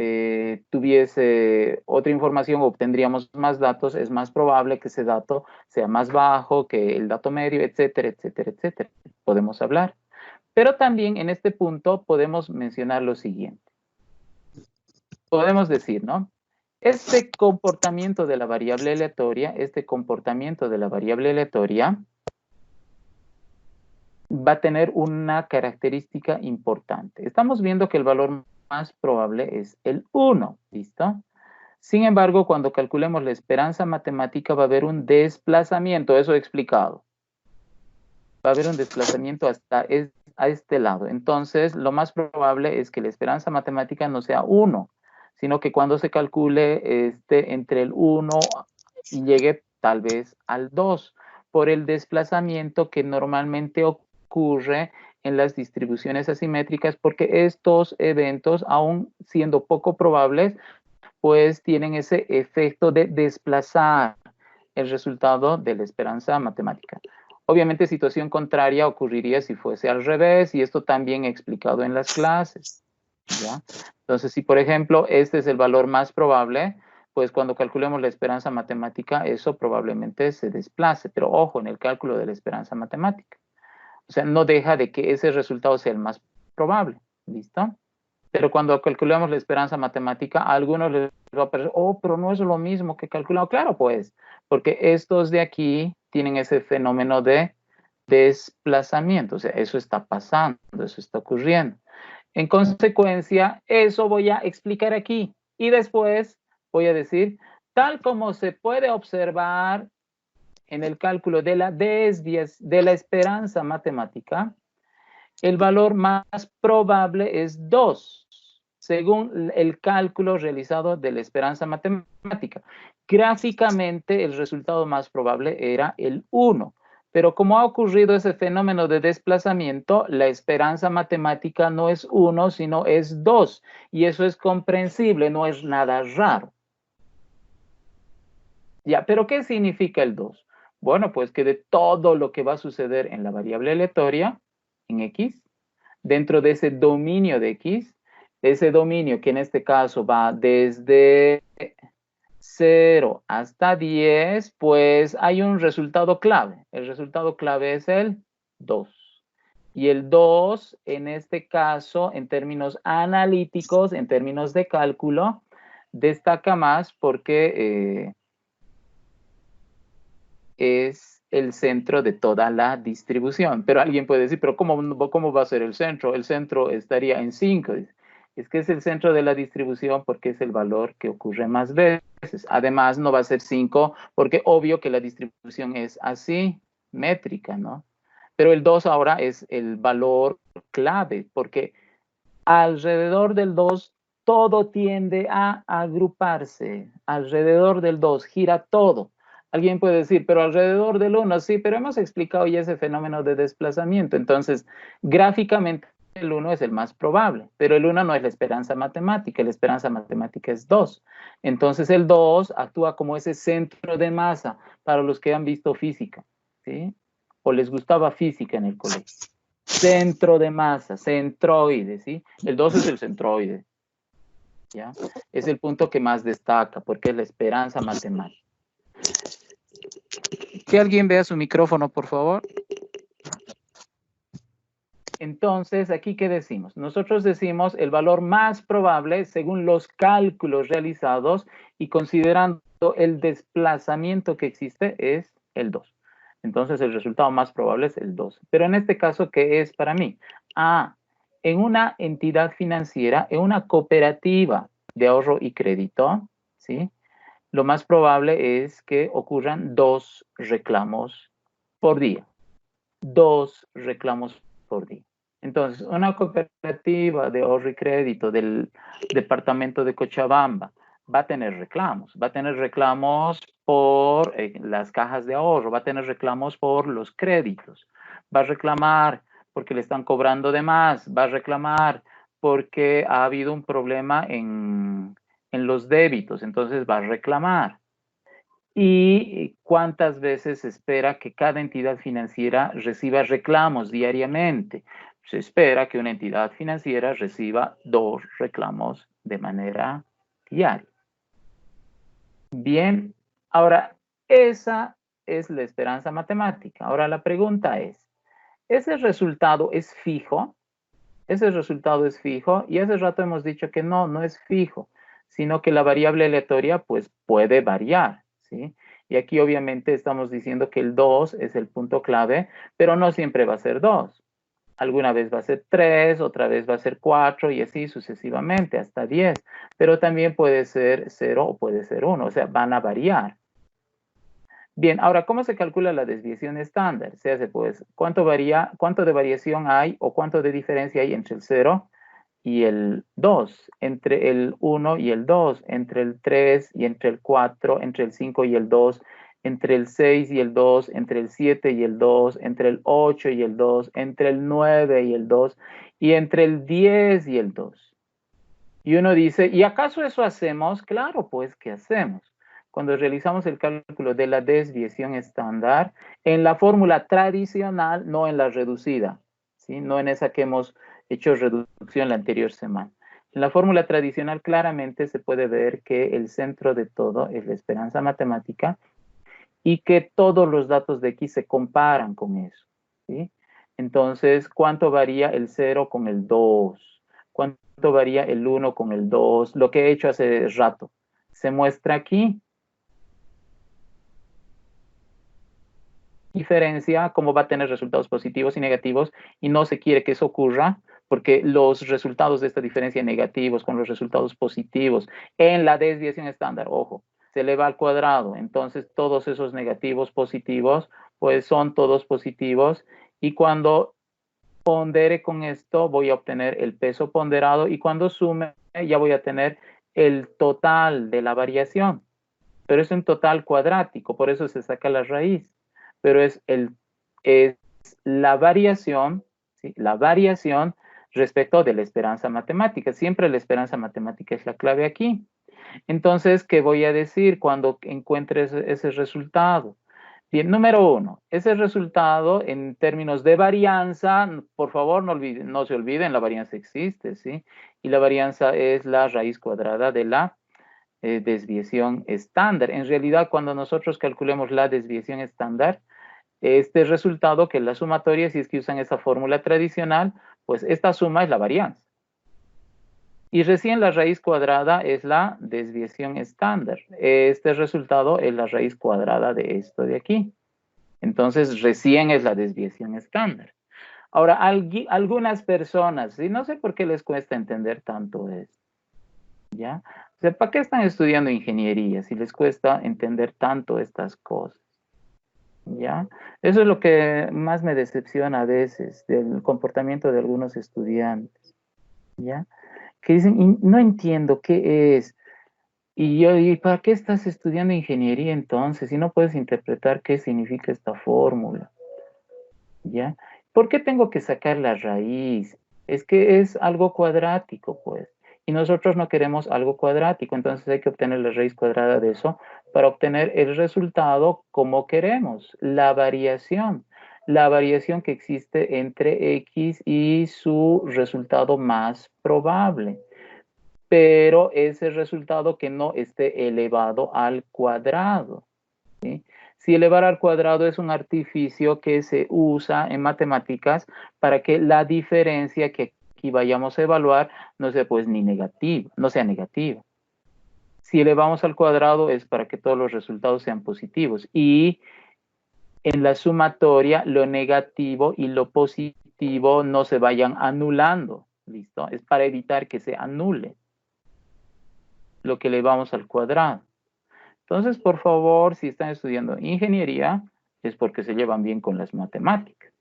tuviese otra información, obtendríamos más datos, es más probable que ese dato sea más bajo que el dato medio, etcétera, etcétera, etcétera. Podemos hablar. Pero también en este punto podemos mencionar lo siguiente. Podemos decir, ¿no? Este comportamiento de la variable aleatoria va a tener una característica importante. Estamos viendo que el valor más probable es el 1, ¿listo? Sin embargo, cuando calculemos la esperanza matemática va a haber un desplazamiento, eso he explicado. Va a haber un desplazamiento hasta a este lado. Entonces, lo más probable es que la esperanza matemática no sea 1, sino que cuando se calcule esté entre el 1 y llegue tal vez al 2, por el desplazamiento que normalmente ocurre en las distribuciones asimétricas, porque estos eventos, aun siendo poco probables, pues tienen ese efecto de desplazar el resultado de la esperanza matemática. Obviamente, situación contraria ocurriría si fuese al revés, y esto también he explicado en las clases, ¿ya? Entonces, si por ejemplo este es el valor más probable, pues cuando calculemos la esperanza matemática, eso probablemente se desplace, pero ojo, en el cálculo de la esperanza matemática. O sea, no deja de que ese resultado sea el más probable, ¿listo? Pero cuando calculamos la esperanza matemática, a algunos les va a parecer, oh, pero no es lo mismo que calculado. Claro, pues, porque estos de aquí tienen ese fenómeno de desplazamiento. O sea, eso está pasando, eso está ocurriendo. En consecuencia, eso voy a explicar aquí. Y después voy a decir, tal como se puede observar en el cálculo de la esperanza matemática, el valor más probable es 2, según el cálculo realizado de la esperanza matemática. Gráficamente, el resultado más probable era el 1, pero como ha ocurrido ese fenómeno de desplazamiento, la esperanza matemática no es 1, sino es 2, y eso es comprensible, no es nada raro. Ya, pero ¿qué significa el 2? Bueno, pues que de todo lo que va a suceder en la variable aleatoria, en X, dentro de ese dominio de X, ese dominio que en este caso va desde 0 hasta 10, pues hay un resultado clave. El resultado clave es el 2. Y el 2, en este caso, en términos analíticos, en términos de cálculo, destaca más porque es el centro de toda la distribución. Pero alguien puede decir, pero ¿cómo va a ser el centro? El centro estaría en 5. Es que es el centro de la distribución porque es el valor que ocurre más veces. Además, no va a ser 5 porque obvio que la distribución es así, métrica, ¿no? Pero el 2 ahora es el valor clave porque alrededor del 2 todo tiende a agruparse. Alrededor del 2 gira todo. Alguien puede decir, pero alrededor del 1, sí, pero hemos explicado ya ese fenómeno de desplazamiento. Entonces, gráficamente el 1 es el más probable, pero el 1 no es la esperanza matemática, la esperanza matemática es 2. Entonces, el 2 actúa como ese centro de masa para los que han visto física, ¿sí? O les gustaba física en el colegio. Centro de masa, centroide, ¿sí? El 2 es el centroide, ¿ya? Es el punto que más destaca porque es la esperanza matemática. Que alguien vea su micrófono, por favor. Entonces, ¿aquí qué decimos? Nosotros decimos el valor más probable según los cálculos realizados y considerando el desplazamiento que existe es el 2. Entonces, el resultado más probable es el 2. Pero en este caso, ¿qué es para mí? En una entidad financiera, en una cooperativa de ahorro y crédito, ¿sí? Lo más probable es que ocurran 2 reclamos por día. 2 reclamos por día. Entonces, una cooperativa de ahorro y crédito del departamento de Cochabamba va a tener reclamos por las cajas de ahorro, va a tener reclamos por los créditos, va a reclamar porque le están cobrando de más, va a reclamar porque ha habido un problema en los débitos, entonces va a reclamar. ¿Y cuántas veces se espera que cada entidad financiera reciba reclamos diariamente? Se espera que una entidad financiera reciba 2 reclamos de manera diaria. Bien, ahora esa es la esperanza matemática. Ahora la pregunta es, ¿ese resultado es fijo? Ese resultado es fijo y hace rato hemos dicho que no es fijo, sino que la variable aleatoria pues puede variar, ¿sí? Y aquí obviamente estamos diciendo que el 2 es el punto clave, pero no siempre va a ser 2. Alguna vez va a ser 3, otra vez va a ser 4 y así sucesivamente hasta 10. Pero también puede ser 0 o puede ser 1, o sea, van a variar. Bien, ahora, ¿cómo se calcula la desviación estándar? Se hace, pues, cuánto de variación hay o cuánto de diferencia hay entre el 0 y el 2, entre el 1 y el 2, entre el 3 y entre el 4, entre el 5 y el 2, entre el 6 y el 2, entre el 7 y el 2, entre el 8 y el 2, entre el 9 y el 2, y entre el 10 y el 2. Y uno dice, ¿y acaso eso hacemos? Claro, pues, ¿qué hacemos? Cuando realizamos el cálculo de la desviación estándar, en la fórmula tradicional, no en la reducida, ¿sí? No en esa que hemos hecho reducción la anterior semana. En la fórmula tradicional claramente se puede ver que el centro de todo es la esperanza matemática y que todos los datos de X se comparan con eso, ¿sí? Entonces, ¿cuánto varía el 0 con el 2? ¿Cuánto varía el 1 con el 2? Lo que he hecho hace rato. Se muestra aquí. Diferencia, cómo va a tener resultados positivos y negativos, y no se quiere que eso ocurra, porque los resultados de esta diferencia negativos con los resultados positivos en la desviación estándar, ojo, se eleva al cuadrado, entonces todos esos negativos positivos, pues son todos positivos, y cuando pondere con esto, voy a obtener el peso ponderado, y cuando sume, ya voy a tener el total de la variación, pero es un total cuadrático, por eso se saca la raíz, pero es la variación, ¿sí? La variación respecto de la esperanza matemática. Siempre la esperanza matemática es la clave aquí. Entonces, ¿qué voy a decir cuando encuentre ese resultado? Bien, número 1, ese resultado en términos de varianza, por favor no se olviden, la varianza existe, ¿sí? Y la varianza es la raíz cuadrada de la desviación estándar. En realidad, cuando nosotros calculemos la desviación estándar, este resultado, que es la sumatoria, si es que usan esa fórmula tradicional, pues esta suma es la varianza. Y recién la raíz cuadrada es la desviación estándar. Este resultado es la raíz cuadrada de esto de aquí. Entonces, recién es la desviación estándar. Ahora, algunas personas, y no sé por qué les cuesta entender tanto esto, ¿ya? O sea, ¿para qué están estudiando ingeniería si les cuesta entender tanto estas cosas? ¿Ya? Eso es lo que más me decepciona a veces del comportamiento de algunos estudiantes, ¿ya? Que dicen, no entiendo qué es. Y yo digo, ¿para qué estás estudiando ingeniería entonces? Si no puedes interpretar qué significa esta fórmula, ¿ya? ¿Por qué tengo que sacar la raíz? Es que es algo cuadrático, pues. Y nosotros no queremos algo cuadrático, entonces hay que obtener la raíz cuadrada de eso para obtener el resultado como queremos, la variación que existe entre X y su resultado más probable, pero ese resultado que no esté elevado al cuadrado, ¿sí? Si elevar al cuadrado es un artificio que se usa en matemáticas para que la diferencia que aquí vayamos a evaluar no sea pues ni negativa, no sea negativa. Si elevamos al cuadrado es para que todos los resultados sean positivos. Y en la sumatoria lo negativo y lo positivo no se vayan anulando. ¿Listo? Es para evitar que se anule lo que elevamos al cuadrado. Entonces, por favor, si están estudiando ingeniería, es porque se llevan bien con las matemáticas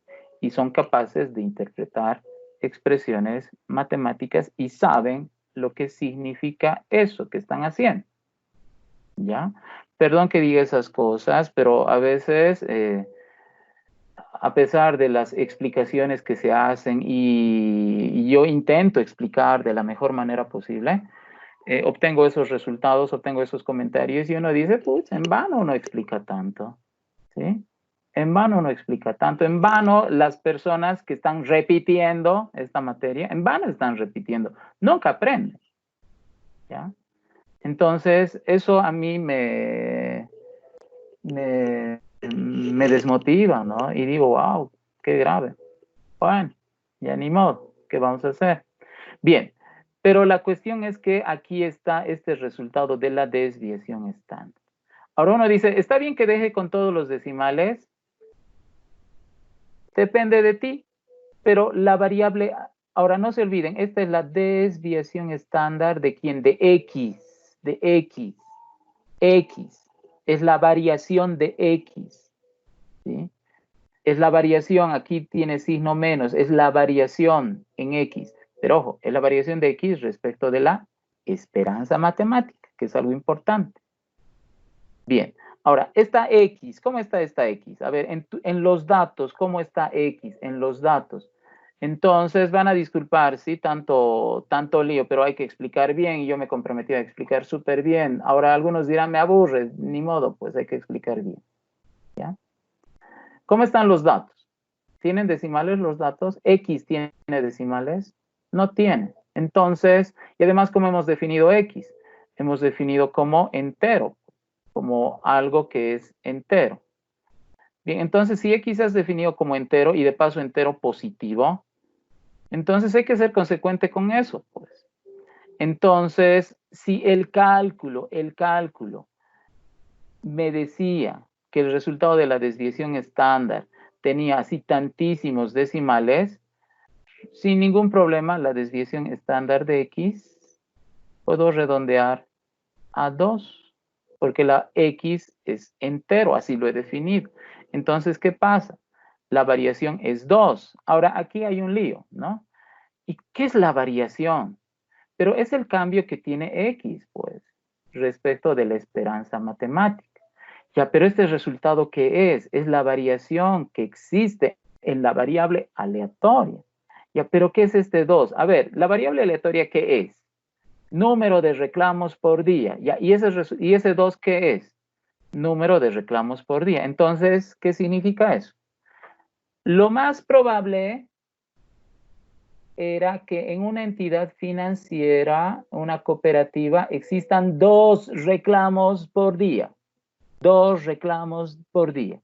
y son capaces de interpretar expresiones matemáticas y saben lo que significa eso que están haciendo, ¿ya? Perdón que diga esas cosas, pero a veces, a pesar de las explicaciones que se hacen y yo intento explicar de la mejor manera posible, obtengo esos resultados, obtengo esos comentarios y uno dice, pues en vano no explica tanto, ¿sí? En vano no explica tanto, en vano las personas que están repitiendo esta materia, en vano están repitiendo, nunca aprenden, ¿ya? Entonces, eso a mí me desmotiva, ¿no? Y digo, wow, qué grave. Bueno, ya ni modo, ¿qué vamos a hacer? Bien, pero la cuestión es que aquí está este resultado de la desviación estándar. Ahora uno dice, ¿está bien que deje con todos los decimales? Depende de ti, pero la variable, ahora no se olviden, esta es la desviación estándar de quién, de X, X, es la variación de X, ¿sí? Es la variación, aquí tiene signo menos, es la variación en X. Pero ojo, es la variación de X respecto de la esperanza matemática, que es algo importante. Bien, ahora, esta X, ¿cómo está esta X? A ver, en los datos, ¿cómo está X? En los datos. Entonces van a disculpar, ¿sí? Tanto lío, pero hay que explicar bien y yo me comprometí a explicar súper bien. Ahora algunos dirán, me aburre, ni modo, pues hay que explicar bien, ¿ya? ¿Cómo están los datos? ¿Tienen decimales los datos? ¿X tiene decimales? No tiene. Entonces, y además, ¿cómo hemos definido X? Hemos definido como entero, como algo que es entero. Bien, entonces, si X has definido como entero y de paso entero positivo, entonces hay que ser consecuente con eso, pues. Entonces, si el cálculo me decía que el resultado de la desviación estándar tenía así tantísimos decimales, sin ningún problema, la desviación estándar de X puedo redondear a 2, porque la X es entero, así lo he definido. Entonces, ¿qué pasa? La variación es 2. Ahora, aquí hay un lío, ¿no? ¿Y qué es la variación? Pero es el cambio que tiene X, pues, respecto de la esperanza matemática. Ya, pero este resultado, ¿qué es? Es la variación que existe en la variable aleatoria. Ya, pero ¿qué es este 2? A ver, la variable aleatoria, ¿qué es? Número de reclamos por día. Ya, ¿y ese 2 qué es? número de reclamos por día. Entonces, ¿qué significa eso? Lo más probable era que en una entidad financiera, una cooperativa, existan 2 reclamos por día. 2 reclamos por día.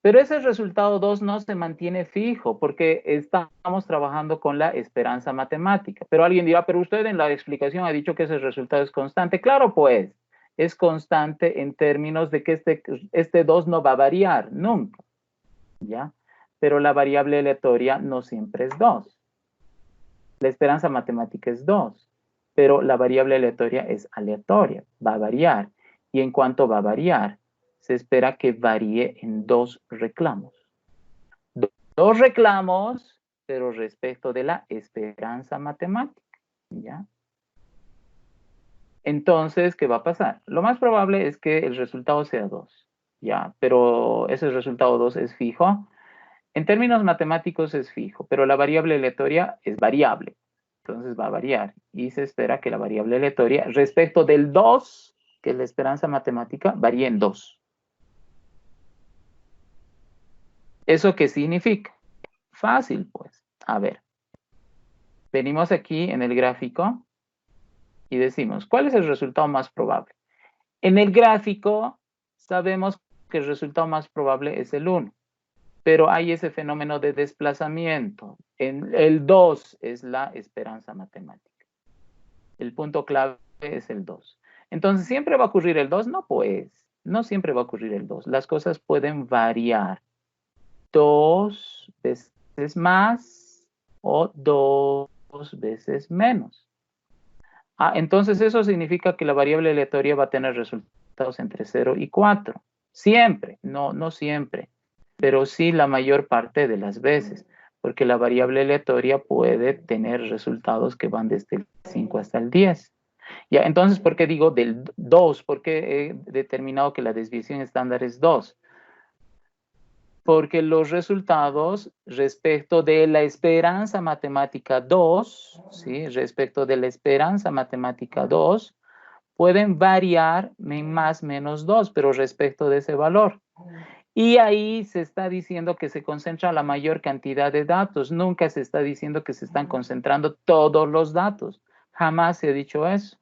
Pero ese resultado 2 no se mantiene fijo porque estamos trabajando con la esperanza matemática. Pero alguien dirá, pero usted en la explicación ha dicho que ese resultado es constante. Claro, pues, es constante en términos de que este 2 no va a variar nunca, ¿ya? Pero la variable aleatoria no siempre es 2. La esperanza matemática es 2, pero la variable aleatoria es aleatoria, va a variar. Y en cuanto va a variar, se espera que varíe en 2 reclamos. 2 reclamos, pero respecto de la esperanza matemática, ¿ya? Entonces, ¿qué va a pasar? Lo más probable es que el resultado sea 2, ¿ya? Pero ese resultado 2 es fijo. En términos matemáticos es fijo, pero la variable aleatoria es variable. Entonces va a variar y se espera que la variable aleatoria respecto del 2, que es la esperanza matemática, varíe en 2. ¿Eso qué significa? Fácil, pues. A ver, venimos aquí en el gráfico y decimos, ¿cuál es el resultado más probable? En el gráfico sabemos que el resultado más probable es el 1, pero hay ese fenómeno de desplazamiento. El 2 es la esperanza matemática. El punto clave es el 2. Entonces, ¿siempre va a ocurrir el 2? No, pues, no siempre va a ocurrir el 2. Las cosas pueden variar 2 veces más o 2 veces menos. Entonces eso significa que la variable aleatoria va a tener resultados entre 0 y 4. Siempre, no siempre, pero sí la mayor parte de las veces, porque la variable aleatoria puede tener resultados que van desde el 5 hasta el 10. Ya, entonces, ¿por qué digo del 2? ¿Por qué he determinado que la desviación estándar es 2? Porque los resultados respecto de la esperanza matemática 2, ¿sí? Respecto de la esperanza matemática 2, pueden variar en más menos 2, pero respecto de ese valor. Y ahí se está diciendo que se concentra la mayor cantidad de datos. Nunca se está diciendo que se están concentrando todos los datos. Jamás se ha dicho eso.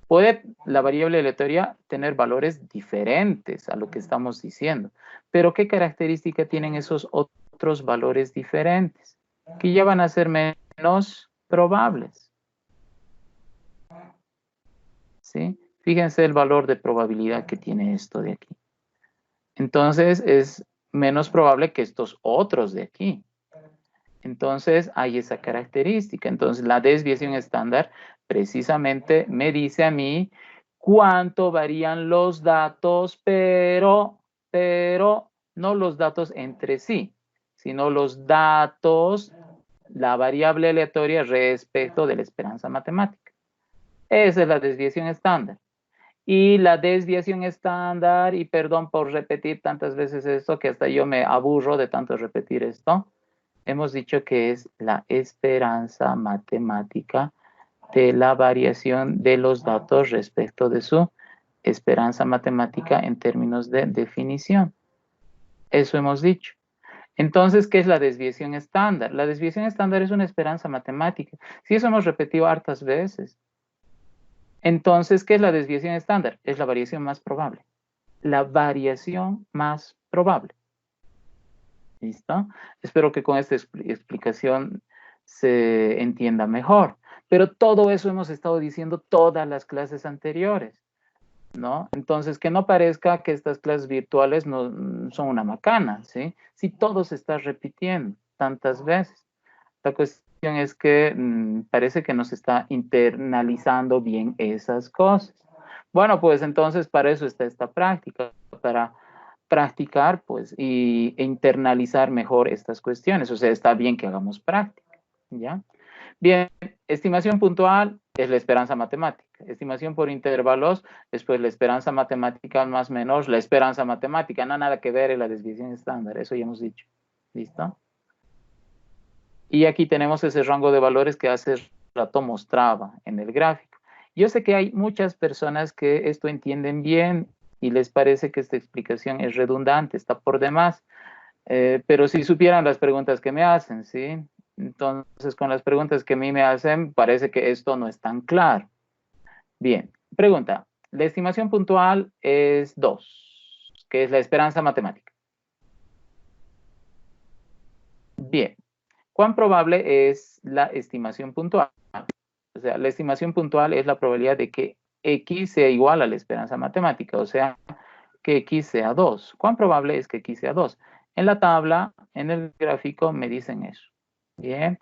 Puede la variable aleatoria tener valores diferentes a lo que estamos diciendo, pero ¿qué característica tienen esos otros valores diferentes? Que ya van a ser menos probables. ¿Sí? Fíjense el valor de probabilidad que tiene esto de aquí. Entonces es menos probable que estos otros de aquí. Entonces hay esa característica. Entonces la desviación estándar precisamente me dice a mí cuánto varían los datos, pero no los datos entre sí, sino los datos, la variable aleatoria respecto de la esperanza matemática. Esa es la desviación estándar. Y la desviación estándar, y perdón por repetir tantas veces esto, que hasta yo me aburro de tanto repetir esto, hemos dicho que es la esperanza matemática de la variación de los datos respecto de su esperanza matemática en términos de definición. Eso hemos dicho. Entonces, ¿qué es la desviación estándar? La desviación estándar es una esperanza matemática. Si eso hemos repetido hartas veces. Entonces, ¿qué es la desviación estándar? Es la variación más probable. La variación más probable. ¿Listo? Espero que con esta explicación se entienda mejor. Pero todo eso hemos estado diciendo todas las clases anteriores, ¿no? Entonces, que no parezca que estas clases virtuales no son una macana, ¿sí? Si todo se está repitiendo tantas veces. La cuestión es que parece que no se está internalizando bien esas cosas. Bueno, pues entonces para eso está esta práctica, para practicar pues e internalizar mejor estas cuestiones. O sea, está bien que hagamos práctica, ¿ya? Bien, estimación puntual es la esperanza matemática. Estimación por intervalos, después la esperanza matemática más menos la esperanza matemática. No nada que ver en la desviación estándar, eso ya hemos dicho. ¿Listo? Y aquí tenemos ese rango de valores que hace rato mostraba en el gráfico. Yo sé que hay muchas personas que esto entienden bien y les parece que esta explicación es redundante, está por demás, pero si supieran las preguntas que me hacen, ¿sí? Entonces, con las preguntas que a mí me hacen, parece que esto no es tan claro. Bien, pregunta. La estimación puntual es 2, que es la esperanza matemática. Bien, ¿cuán probable es la estimación puntual? O sea, la estimación puntual es la probabilidad de que X sea igual a la esperanza matemática, o sea, que X sea 2. ¿Cuán probable es que X sea 2? En la tabla, en el gráfico, me dicen eso. Bien.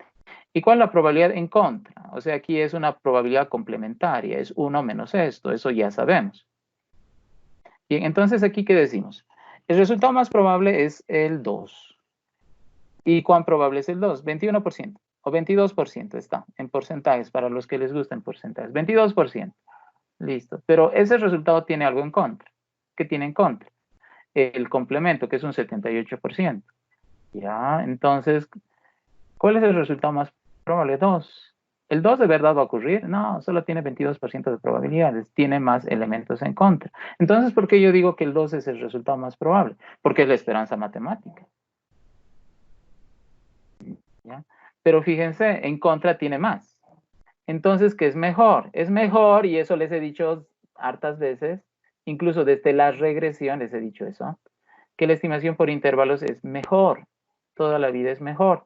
¿Y cuál es la probabilidad en contra? O sea, aquí es una probabilidad complementaria, es 1 menos esto, eso ya sabemos. Bien, entonces aquí, ¿qué decimos? El resultado más probable es el 2. ¿Y cuán probable es el 2? 21% o 22% está en porcentajes, para los que les gustan porcentajes. 22%. Listo. Pero ese resultado tiene algo en contra. ¿Qué tiene en contra? El complemento, que es un 78%. Ya, entonces, ¿cuál es el resultado más probable? 2. ¿El 2 de verdad va a ocurrir? No, solo tiene 22% de probabilidades, tiene más elementos en contra. Entonces, ¿por qué yo digo que el 2 es el resultado más probable? Porque es la esperanza matemática. ¿Ya? Pero fíjense, en contra tiene más. Entonces, ¿qué es mejor? Es mejor, y eso les he dicho hartas veces, incluso desde las regresiones he dicho eso, que la estimación por intervalos es mejor. Toda la vida es mejor,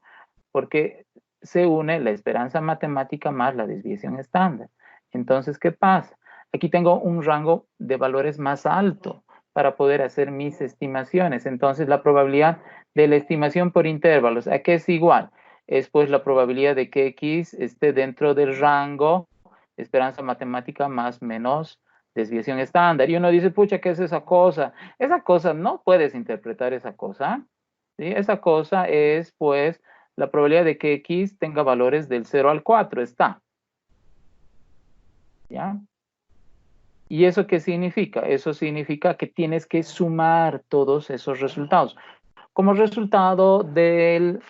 porque se une la esperanza matemática más la desviación estándar. Entonces, ¿qué pasa? Aquí tengo un rango de valores más alto para poder hacer mis estimaciones. Entonces, la probabilidad de la estimación por intervalos, ¿a qué es igual? Es pues la probabilidad de que X esté dentro del rango esperanza matemática más menos desviación estándar. Y uno dice, pucha, ¿qué es esa cosa? Esa cosa, no puedes interpretar esa cosa. ¿Sí? Esa cosa es, pues, la probabilidad de que X tenga valores del 0 al 4, está. ¿Ya? ¿Y eso qué significa? Eso significa que tienes que sumar todos esos resultados. Como resultado del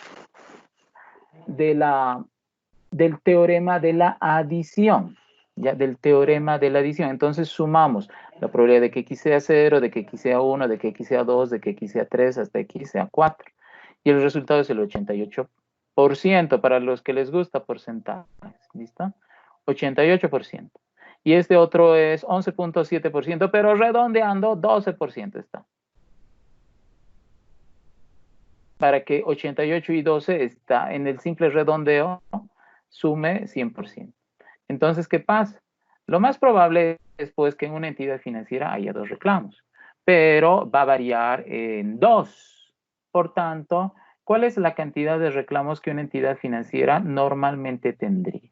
teorema de la adición. ¿Ya? Del teorema de la adición. Entonces sumamos la probabilidad de que X sea 0, de que X sea 1, de que X sea 2, de que X sea 3, hasta X sea 4. Y el resultado es el 88%, para los que les gusta porcentajes. ¿Listo? 88%. Y este otro es 11.7%, pero redondeando 12% está. Para que 88 y 12 está en el simple redondeo, sume 100%. Entonces, ¿qué pasa? Lo más probable es pues que en una entidad financiera haya 2 reclamos, pero va a variar en 2. Por tanto, ¿cuál es la cantidad de reclamos que una entidad financiera normalmente tendría?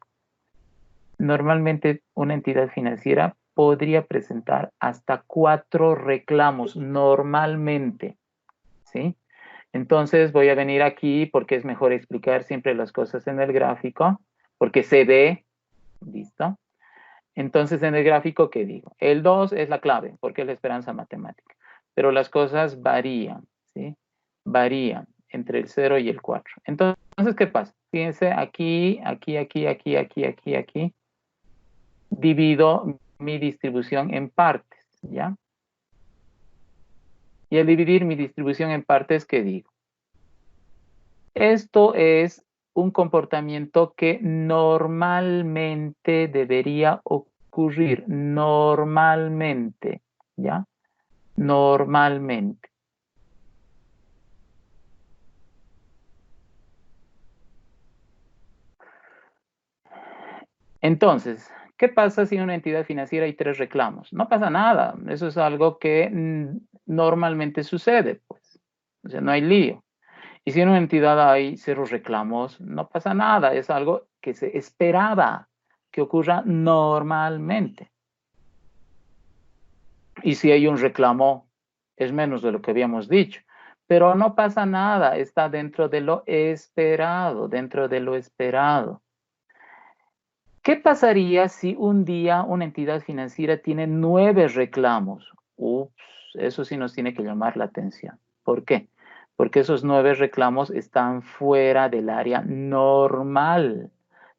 Normalmente una entidad financiera podría presentar hasta 4 reclamos, normalmente, ¿sí? Entonces voy a venir aquí porque es mejor explicar siempre las cosas en el gráfico, porque se ve, ¿listo? Entonces, en el gráfico, ¿qué digo? El 2 es la clave, porque es la esperanza matemática. Pero las cosas varían, ¿sí? Varían entre el 0 y el 4. Entonces, ¿qué pasa? Fíjense, aquí, aquí. Divido mi distribución en partes, ¿ya? Y al dividir mi distribución en partes, ¿qué digo? Esto es un comportamiento que normalmente debería ocurrir, normalmente, ¿ya? Normalmente. Entonces, ¿qué pasa si en una entidad financiera hay 3 reclamos? No pasa nada, eso es algo que normalmente sucede, pues. O sea, no hay lío. Y si en una entidad hay 0 reclamos, no pasa nada, es algo que se esperaba que ocurra normalmente. Y si hay un reclamo, es menos de lo que habíamos dicho. Pero no pasa nada, está dentro de lo esperado, dentro de lo esperado. ¿Qué pasaría si un día una entidad financiera tiene 9 reclamos? Ups, eso sí nos tiene que llamar la atención. ¿Por qué? Porque esos 9 reclamos están fuera del área normal.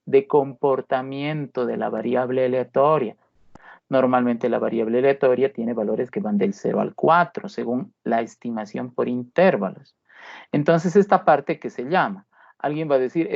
de comportamiento de la variable aleatoria. Normalmente la variable aleatoria tiene valores que van del 0 al 4, según la estimación por intervalos. Entonces, esta parte que se llama, alguien va a decir,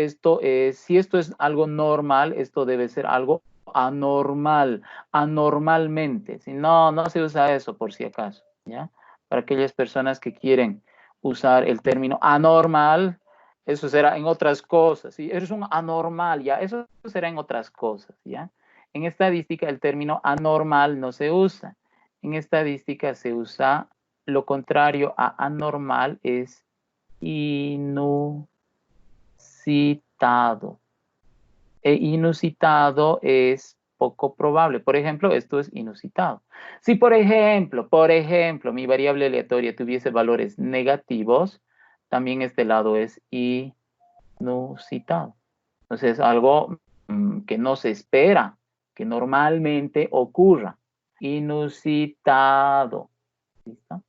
si esto es algo normal, esto debe ser algo anormal, anormalmente. Si no, no se usa eso por si acaso, ¿ya? Para aquellas personas que quieren usar el término anormal, eso será en otras cosas, ¿sí? Eres un anormal, ¿ya? Eso será en otras cosas, ¿ya? En estadística el término anormal no se usa. En estadística se usa lo contrario a anormal, es inusitado. E inusitado es poco probable. Por ejemplo, esto es inusitado. Si, por ejemplo, mi variable aleatoria tuviese valores negativos, también este lado es inusitado. Entonces, algo que no se espera, que normalmente ocurra. Inusitado. ¿Listo?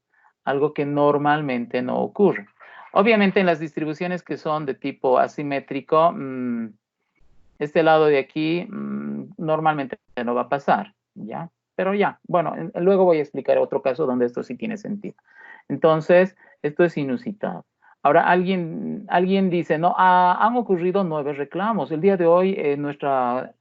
Algo que normalmente no ocurre. Obviamente, en las distribuciones que son de tipo asimétrico, este lado de aquí normalmente no va a pasar, ¿ya? Pero ya, bueno, luego voy a explicar otro caso donde esto sí tiene sentido. Entonces, esto es inusitado. Ahora, alguien dice, no, han ocurrido 9 reclamos. El día de hoy en nuestra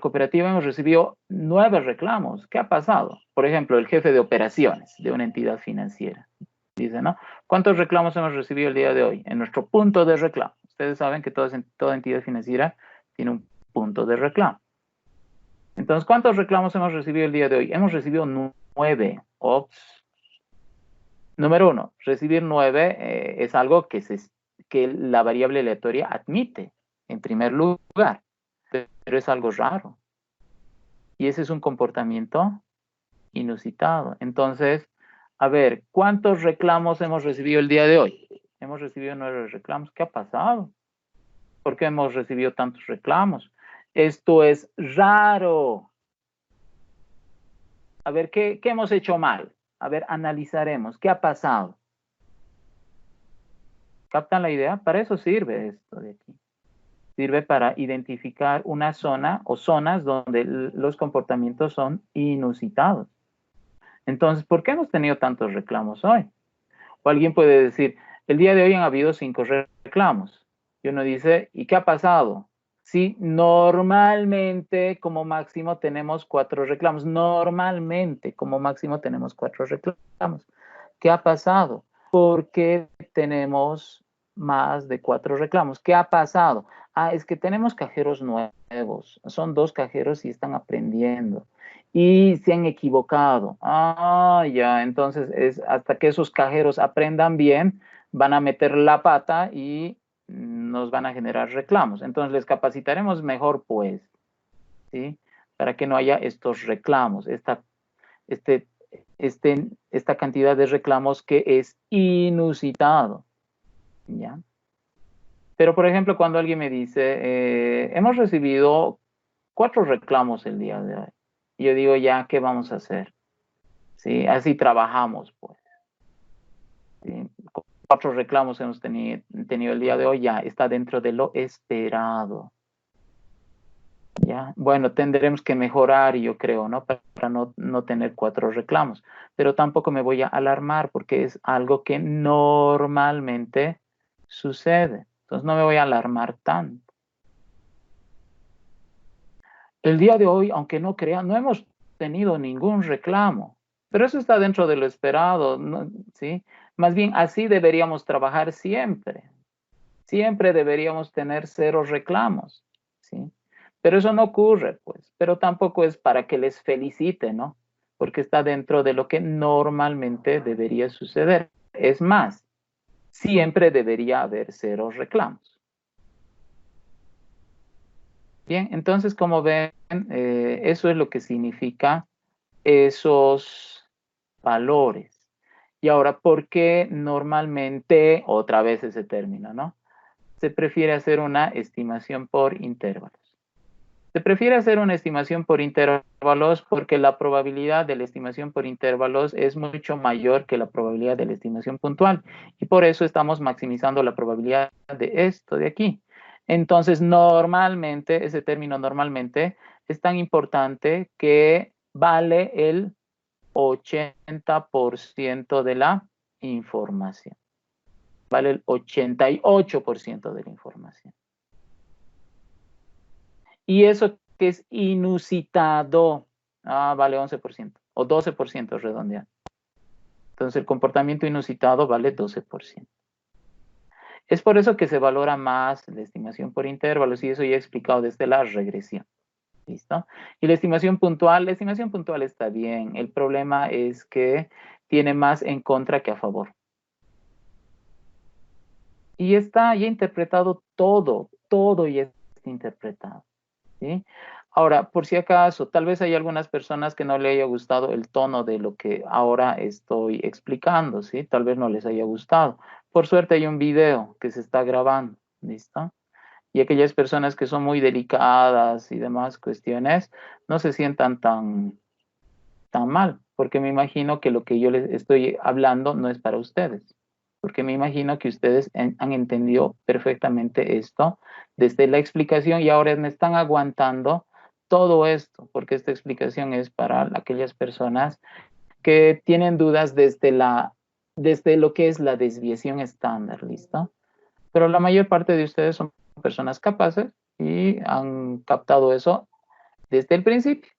cooperativa hemos recibido 9 reclamos. ¿Qué ha pasado? Por ejemplo, el jefe de operaciones de una entidad financiera dice, ¿no? ¿Cuántos reclamos hemos recibido el día de hoy? En nuestro punto de reclamo. Ustedes saben que toda entidad financiera tiene un punto de reclamo. Entonces, ¿cuántos reclamos hemos recibido el día de hoy? Hemos recibido 9. Ops. Número 1, recibir 9 es algo que la variable aleatoria admite, en primer lugar, pero es algo raro. Y ese es un comportamiento inusitado. Entonces, a ver, ¿cuántos reclamos hemos recibido el día de hoy? Hemos recibido 9 reclamos. ¿Qué ha pasado? ¿Por qué hemos recibido tantos reclamos? Esto es raro. A ver, ¿qué hemos hecho mal? A ver, analizaremos. ¿Qué ha pasado? ¿Captan la idea? Para eso sirve esto de aquí. Sirve para identificar una zona o zonas donde los comportamientos son inusitados. Entonces, ¿por qué hemos tenido tantos reclamos hoy? O alguien puede decir, el día de hoy han habido 5 reclamos. Y uno dice, ¿y qué ha pasado? Sí, normalmente como máximo tenemos 4 reclamos. Normalmente como máximo tenemos 4 reclamos. ¿Qué ha pasado? ¿Por qué tenemos más de 4 reclamos? ¿Qué ha pasado? Es que tenemos cajeros nuevos. Son 2 cajeros y están aprendiendo. Y se han equivocado. Ya, entonces es hasta que esos cajeros aprendan bien, van a meter la pata y nos van a generar reclamos. Entonces les capacitaremos mejor, pues, ¿sí? Para que no haya estos reclamos, esta cantidad de reclamos que es inusitado, ¿ya? Pero, por ejemplo, cuando alguien me dice, hemos recibido 4 reclamos el día de hoy, y yo digo, ya, ¿qué vamos a hacer? ¿Sí? Así trabajamos, pues. ¿Sí? 4 reclamos hemos tenido el día de hoy, ya está dentro de lo esperado. ¿Ya? Bueno, tendremos que mejorar, yo creo, ¿no? Para no tener 4 reclamos. Pero tampoco me voy a alarmar porque es algo que normalmente sucede. Entonces no me voy a alarmar tanto. El día de hoy, aunque no crean, no hemos tenido ningún reclamo. Pero eso está dentro de lo esperado, ¿no? ¿Sí? Más bien, así deberíamos trabajar siempre. Siempre deberíamos tener 0 reclamos, ¿sí? Pero eso no ocurre, pues. Pero tampoco es para que les felicite, ¿no? Porque está dentro de lo que normalmente debería suceder. Es más, siempre debería haber 0 reclamos. Bien, entonces, como ven, eso es lo que significa esos valores. Y ahora, ¿por qué normalmente, otra vez ese término, ¿no? Se prefiere hacer una estimación por intervalos. Se prefiere hacer una estimación por intervalos porque la probabilidad de la estimación por intervalos es mucho mayor que la probabilidad de la estimación puntual. Y por eso estamos maximizando la probabilidad de esto de aquí. Entonces, normalmente, ese término normalmente es tan importante que vale el 80% de la información. Vale el 88% de la información. Y eso que es inusitado, vale 11% o 12% redondeado. Entonces el comportamiento inusitado vale 12%. Es por eso que se valora más la estimación por intervalos y eso ya he explicado desde la regresión. ¿Listo? Y la estimación puntual está bien. El problema es que tiene más en contra que a favor. Y está ya interpretado todo ya está interpretado. ¿Sí? Ahora, por si acaso, tal vez hay algunas personas que no le haya gustado el tono de lo que ahora estoy explicando, ¿sí? Tal vez no les haya gustado. Por suerte hay un video que se está grabando, ¿listo? Y aquellas personas que son muy delicadas y demás cuestiones, no se sientan tan mal, porque me imagino que lo que yo les estoy hablando no es para ustedes, porque me imagino que ustedes han entendido perfectamente esto desde la explicación y ahora me están aguantando todo esto, porque esta explicación es para aquellas personas que tienen dudas desde lo que es la desviación estándar, ¿listo? Pero la mayor parte de ustedes son personas capaces y han captado eso desde el principio.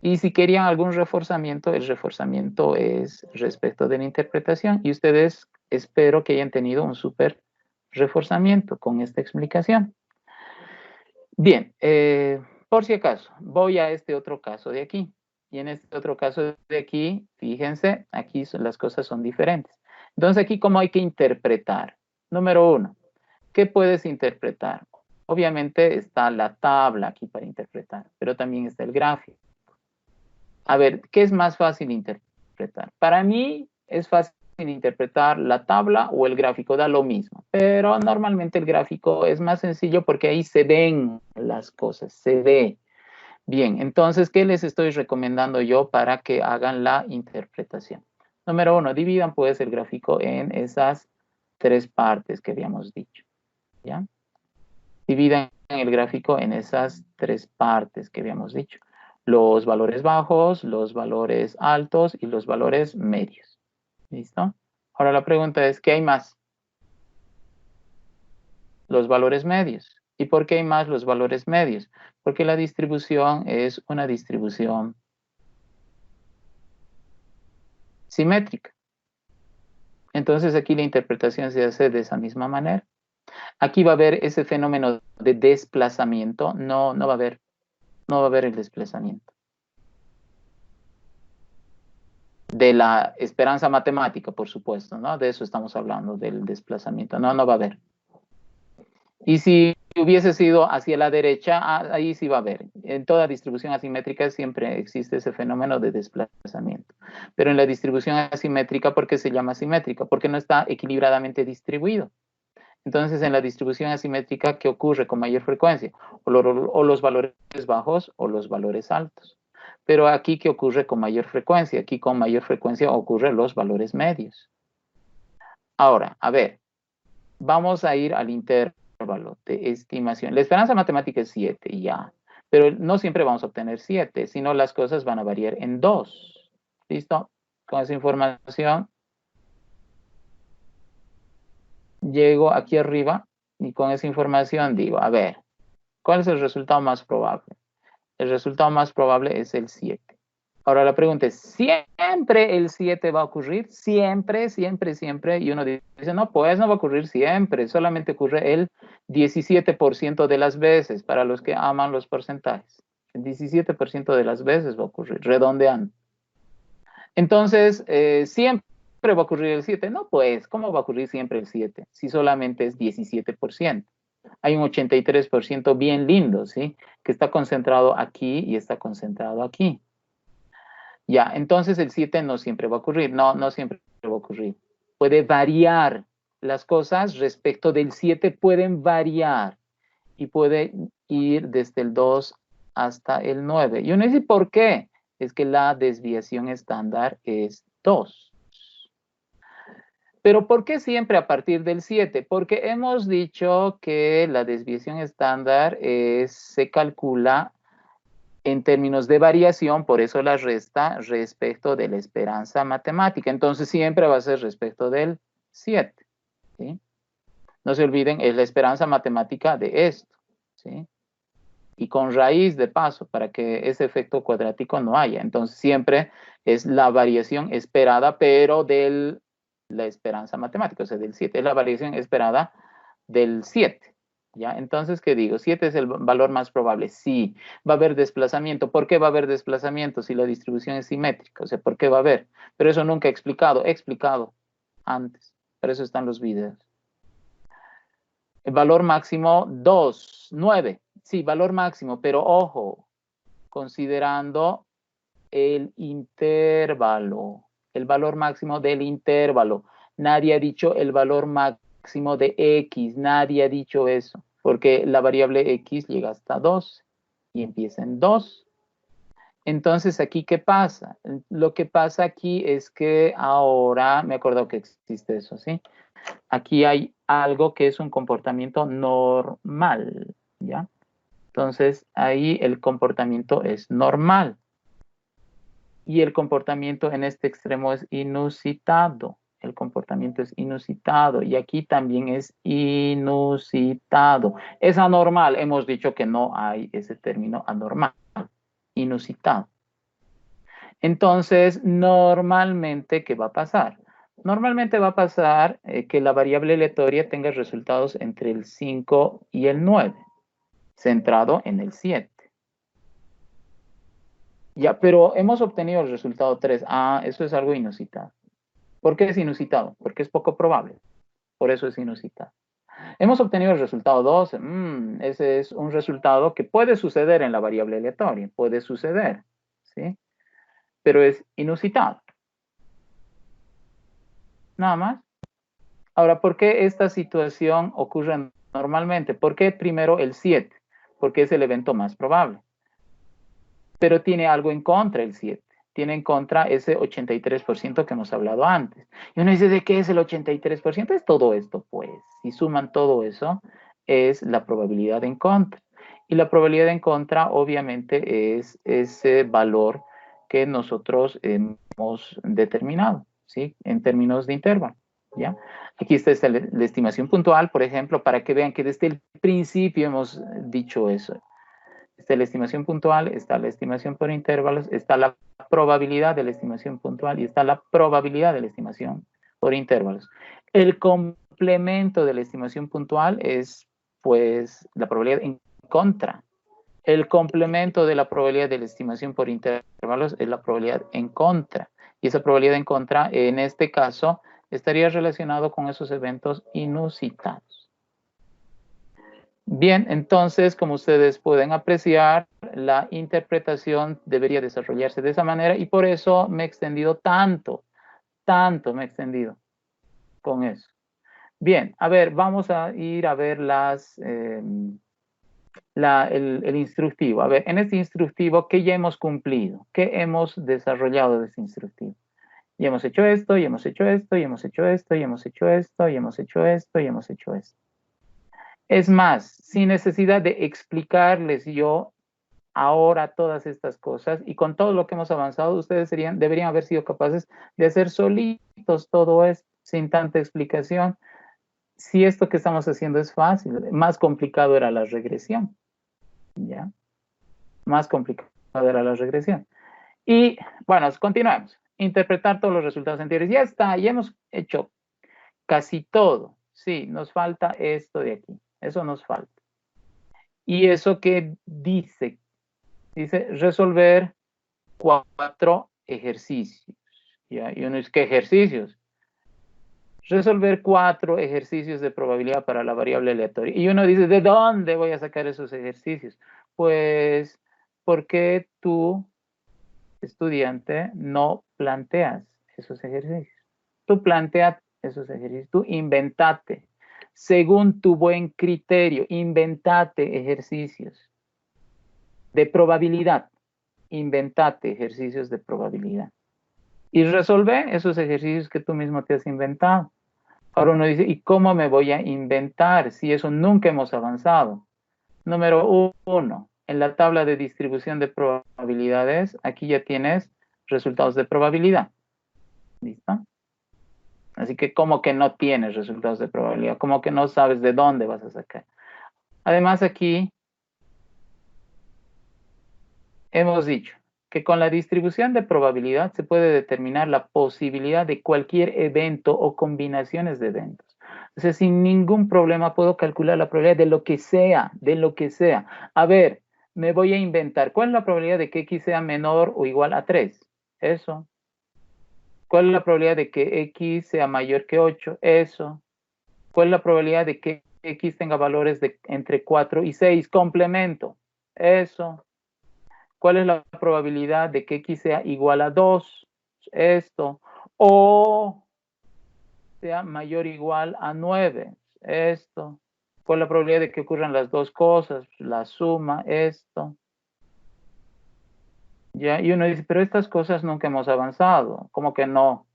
Y si querían algún reforzamiento, el reforzamiento es respecto de la interpretación y ustedes espero que hayan tenido un súper reforzamiento con esta explicación. Bien, por si acaso, voy a este otro caso de aquí. Y en este otro caso de aquí, fíjense, aquí las cosas son diferentes. Entonces aquí, ¿cómo hay que interpretar? Número uno, ¿qué puedes interpretar? Obviamente está la tabla aquí para interpretar, pero también está el gráfico. A ver, ¿qué es más fácil interpretar? Para mí es fácil interpretar la tabla o el gráfico, da lo mismo. Pero normalmente el gráfico es más sencillo porque ahí se ven las cosas, se ve. Bien, entonces, ¿qué les estoy recomendando yo para que hagan la interpretación? Número uno, dividan pues el gráfico en esas tres partes que habíamos dicho. ¿Ya? Dividan el gráfico en esas tres partes que habíamos dicho. Los valores bajos, los valores altos y los valores medios. ¿Listo? Ahora la pregunta es, ¿qué hay más? Los valores medios. ¿Y por qué hay más los valores medios? Porque la distribución es una distribución simétrica. Entonces aquí la interpretación se hace de esa misma manera. Aquí va a haber ese fenómeno de desplazamiento. No va a haber el desplazamiento. De la esperanza matemática, por supuesto, ¿no? De eso estamos hablando, del desplazamiento. No va a haber. Y si hubiese sido hacia la derecha, ahí sí va a haber. En toda distribución asimétrica siempre existe ese fenómeno de desplazamiento. Pero en la distribución asimétrica, ¿por qué se llama asimétrica? Porque no está equilibradamente distribuido. Entonces, en la distribución asimétrica, ¿qué ocurre con mayor frecuencia? O los valores bajos o los valores altos. Pero aquí, ¿qué ocurre con mayor frecuencia? Aquí con mayor frecuencia ocurren los valores medios. Ahora, a ver, vamos a ir al intervalo de estimación. La esperanza matemática es 7, ya. Pero no siempre vamos a obtener 7, sino las cosas van a variar en 2. ¿Listo? Con esa información, llego aquí arriba y con esa información digo, a ver, ¿cuál es el resultado más probable? El resultado más probable es el 7. Ahora la pregunta es, ¿siempre el 7 va a ocurrir? Siempre. Y uno dice, no, pues no va a ocurrir siempre. Solamente ocurre el 17% de las veces para los que aman los porcentajes. El 17% de las veces va a ocurrir, redondeando. Entonces, siempre va a ocurrir el 7. No, pues, ¿cómo va a ocurrir siempre el 7? Si solamente es 17%. Hay un 83% bien lindo, ¿sí? Que está concentrado aquí y está concentrado aquí. Ya, entonces el 7 no siempre va a ocurrir. No siempre va a ocurrir. Puede variar. Las cosas respecto del 7 pueden variar. Y puede ir desde el 2 hasta el 9. Y uno dice, ¿por qué? Es que la desviación estándar es 2. Pero ¿por qué siempre a partir del 7? Porque hemos dicho que la desviación estándar se calcula en términos de variación, por eso la resta respecto de la esperanza matemática. Entonces siempre va a ser respecto del 7. ¿Sí? No se olviden, es la esperanza matemática de esto. ¿Sí? Y con raíz de paso, para que ese efecto cuadrático no haya. Entonces siempre es la variación esperada, pero de la esperanza matemática, o sea, del 7. Es la variación esperada del 7. ¿Ya? Entonces, ¿qué digo? 7 es el valor más probable. Sí, va a haber desplazamiento. ¿Por qué va a haber desplazamiento si la distribución es simétrica? O sea, ¿por qué va a haber? Pero eso nunca he explicado antes. Por eso están los videos. El valor máximo 2, 9. Sí, valor máximo, pero ojo, considerando el intervalo, el valor máximo del intervalo. Nadie ha dicho el valor máximo de X, nadie ha dicho eso, porque la variable X llega hasta 2 y empieza en 2. Entonces, ¿aquí qué pasa? Lo que pasa aquí es que ahora, me acuerdo que existe eso, ¿sí? Aquí hay algo que es un comportamiento normal, ¿ya? Entonces, ahí el comportamiento es normal. Y el comportamiento en este extremo es inusitado. El comportamiento es inusitado. Y aquí también es inusitado. Es anormal. Hemos dicho que no hay ese término anormal. Inusitado. Entonces, normalmente, ¿qué va a pasar? Normalmente va a pasar que la variable aleatoria tenga resultados entre el 5 y el 9, centrado en el 7. Ya, pero hemos obtenido el resultado 3. Ah, eso es algo inusitado. ¿Por qué es inusitado? Porque es poco probable. Por eso es inusitado. Hemos obtenido el resultado 2. Ese es un resultado que puede suceder en la variable aleatoria. Puede suceder, ¿sí? Pero es inusitado. Nada más. Ahora, ¿por qué esta situación ocurre normalmente? ¿Por qué primero el 7? Porque es el evento más probable. Pero tiene algo en contra el 7. Tiene en contra ese 83% que hemos hablado antes. Y uno dice, ¿de qué es el 83%? Es todo esto, pues. Si suman todo eso, es la probabilidad en contra. Y la probabilidad en contra, obviamente, es ese valor que nosotros hemos determinado, ¿sí? En términos de intervalo, ¿ya? Aquí está la estimación puntual, por ejemplo, para que vean que desde el principio hemos dicho eso. Está la estimación puntual, está la estimación por intervalos, está la probabilidad de la estimación puntual y está la probabilidad de la estimación por intervalos. El complemento de la estimación puntual es, pues, la probabilidad en contra. El complemento de la probabilidad de la estimación por intervalos es la probabilidad en contra. Y esa probabilidad en contra, en este caso, estaría relacionado con esos eventos inusitados. Bien, entonces, como ustedes pueden apreciar, la interpretación debería desarrollarse de esa manera y por eso me he extendido tanto me he extendido con eso. Bien, a ver, vamos a ir a ver el instructivo. A ver, en este instructivo, ¿qué ya hemos cumplido? ¿Qué hemos desarrollado de este instructivo? Ya hemos hecho esto, y hemos hecho esto, y hemos hecho esto, y hemos hecho esto, y hemos hecho esto, y hemos hecho esto. Es más, sin necesidad de explicarles yo ahora todas estas cosas y con todo lo que hemos avanzado, ustedes deberían haber sido capaces de hacer solitos todo esto sin tanta explicación. Si esto que estamos haciendo es fácil, más complicado era la regresión, ¿ya? Más complicado era la regresión. Y bueno, continuamos. Interpretar todos los resultados anteriores. Ya está, ya hemos hecho casi todo. Sí, nos falta esto de aquí. Eso nos falta. ¿Y eso qué dice? Dice resolver 4 ejercicios. ¿Ya? Y uno dice, ¿qué ejercicios? Resolver 4 ejercicios de probabilidad para la variable aleatoria. Y uno dice, ¿de dónde voy a sacar esos ejercicios? Pues, ¿por qué tú, estudiante, no planteas esos ejercicios? Tú plantea esos ejercicios, tú inventate. Según tu buen criterio, inventate ejercicios de probabilidad. Inventate ejercicios de probabilidad. Y resolve esos ejercicios que tú mismo te has inventado. Ahora uno dice, ¿y cómo me voy a inventar si eso nunca hemos avanzado? Número 1, en la tabla de distribución de probabilidades, aquí ya tienes resultados de probabilidad. ¿Listo? Así que como que no tienes resultados de probabilidad, como que no sabes de dónde vas a sacar. Además aquí hemos dicho que con la distribución de probabilidad se puede determinar la posibilidad de cualquier evento o combinaciones de eventos. O sea, sin ningún problema puedo calcular la probabilidad de lo que sea, de lo que sea. A ver, me voy a inventar. ¿Cuál es la probabilidad de que X sea menor o igual a 3? Eso. ¿Cuál es la probabilidad de que X sea mayor que 8? Eso. ¿Cuál es la probabilidad de que X tenga valores de entre 4 y 6? Complemento. Eso. ¿Cuál es la probabilidad de que X sea igual a 2? Esto. O sea mayor o igual a 9. Esto. ¿Cuál es la probabilidad de que ocurran las dos cosas? La suma, esto. ¿Ya? Y uno dice, pero estas cosas nunca hemos avanzado. ¿Cómo que no?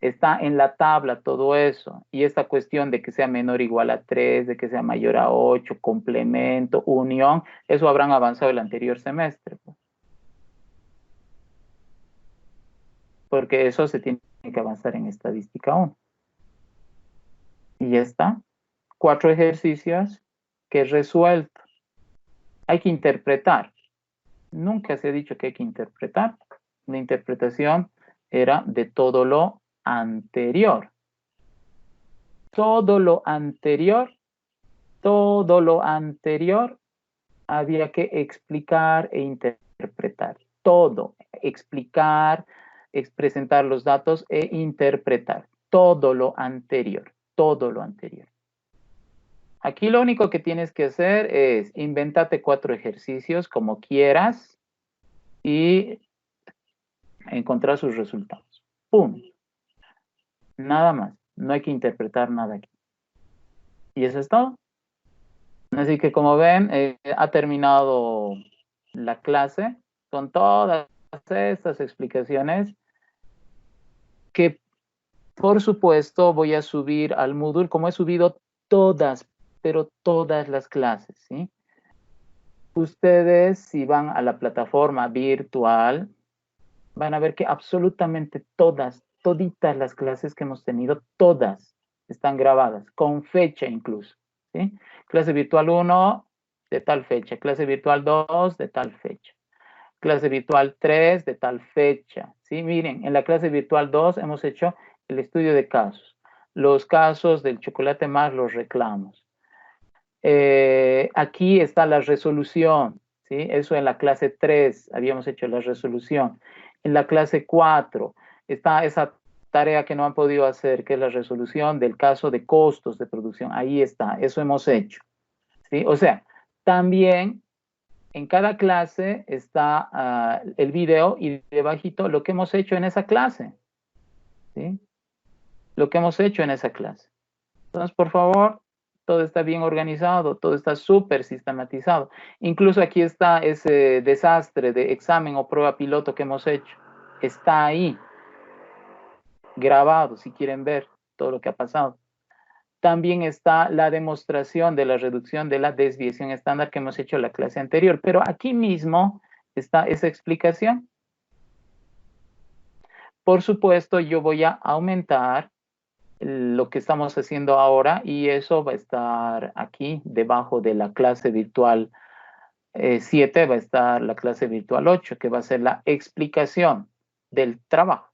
Está en la tabla todo eso. Y esta cuestión de que sea menor o igual a 3, de que sea mayor a 8, complemento, unión, eso habrán avanzado el anterior semestre. Pues. Porque eso se tiene que avanzar en estadística 1. Y ya está. 4 ejercicios que he resuelto. Hay que interpretar. Nunca se ha dicho que hay que interpretar. La interpretación era de todo lo anterior. Todo lo anterior había que explicar e interpretar. Todo. Explicar, presentar los datos e interpretar. Todo lo anterior. Todo lo anterior. Aquí lo único que tienes que hacer es invéntate 4 ejercicios como quieras y encontrar sus resultados. ¡Pum! Nada más. No hay que interpretar nada aquí. Y eso es todo. Así que como ven, ha terminado la clase con todas estas explicaciones que por supuesto voy a subir al Moodle como he subido todas, pero todas las clases, ¿sí? Ustedes si van a la plataforma virtual van a ver que absolutamente toditas las clases que hemos tenido, todas están grabadas, con fecha incluso, ¿sí? Clase virtual 1 de tal fecha, clase virtual 2 de tal fecha, clase virtual 3 de tal fecha, ¿sí? Miren, en la clase virtual 2 hemos hecho el estudio de casos, los casos del chocolate más los reclamos. Aquí está la resolución, ¿sí? Eso en la clase 3 habíamos hecho la resolución. En la clase 4 está esa tarea que no han podido hacer, que es la resolución del caso de costos de producción. Ahí está, eso hemos hecho, ¿sí? O sea, también en cada clase está el video y debajito lo que hemos hecho en esa clase, ¿sí? Lo que hemos hecho en esa clase. Entonces, por favor, todo está bien organizado, todo está súper sistematizado. Incluso aquí está ese desastre de examen o prueba piloto que hemos hecho. Está ahí, grabado, si quieren ver todo lo que ha pasado. También está la demostración de la reducción de la desviación estándar que hemos hecho en la clase anterior. Pero aquí mismo está esa explicación. Por supuesto, yo voy a aumentar lo que estamos haciendo ahora y eso va a estar aquí debajo de la clase virtual 7, va a estar la clase virtual 8, que va a ser la explicación del trabajo.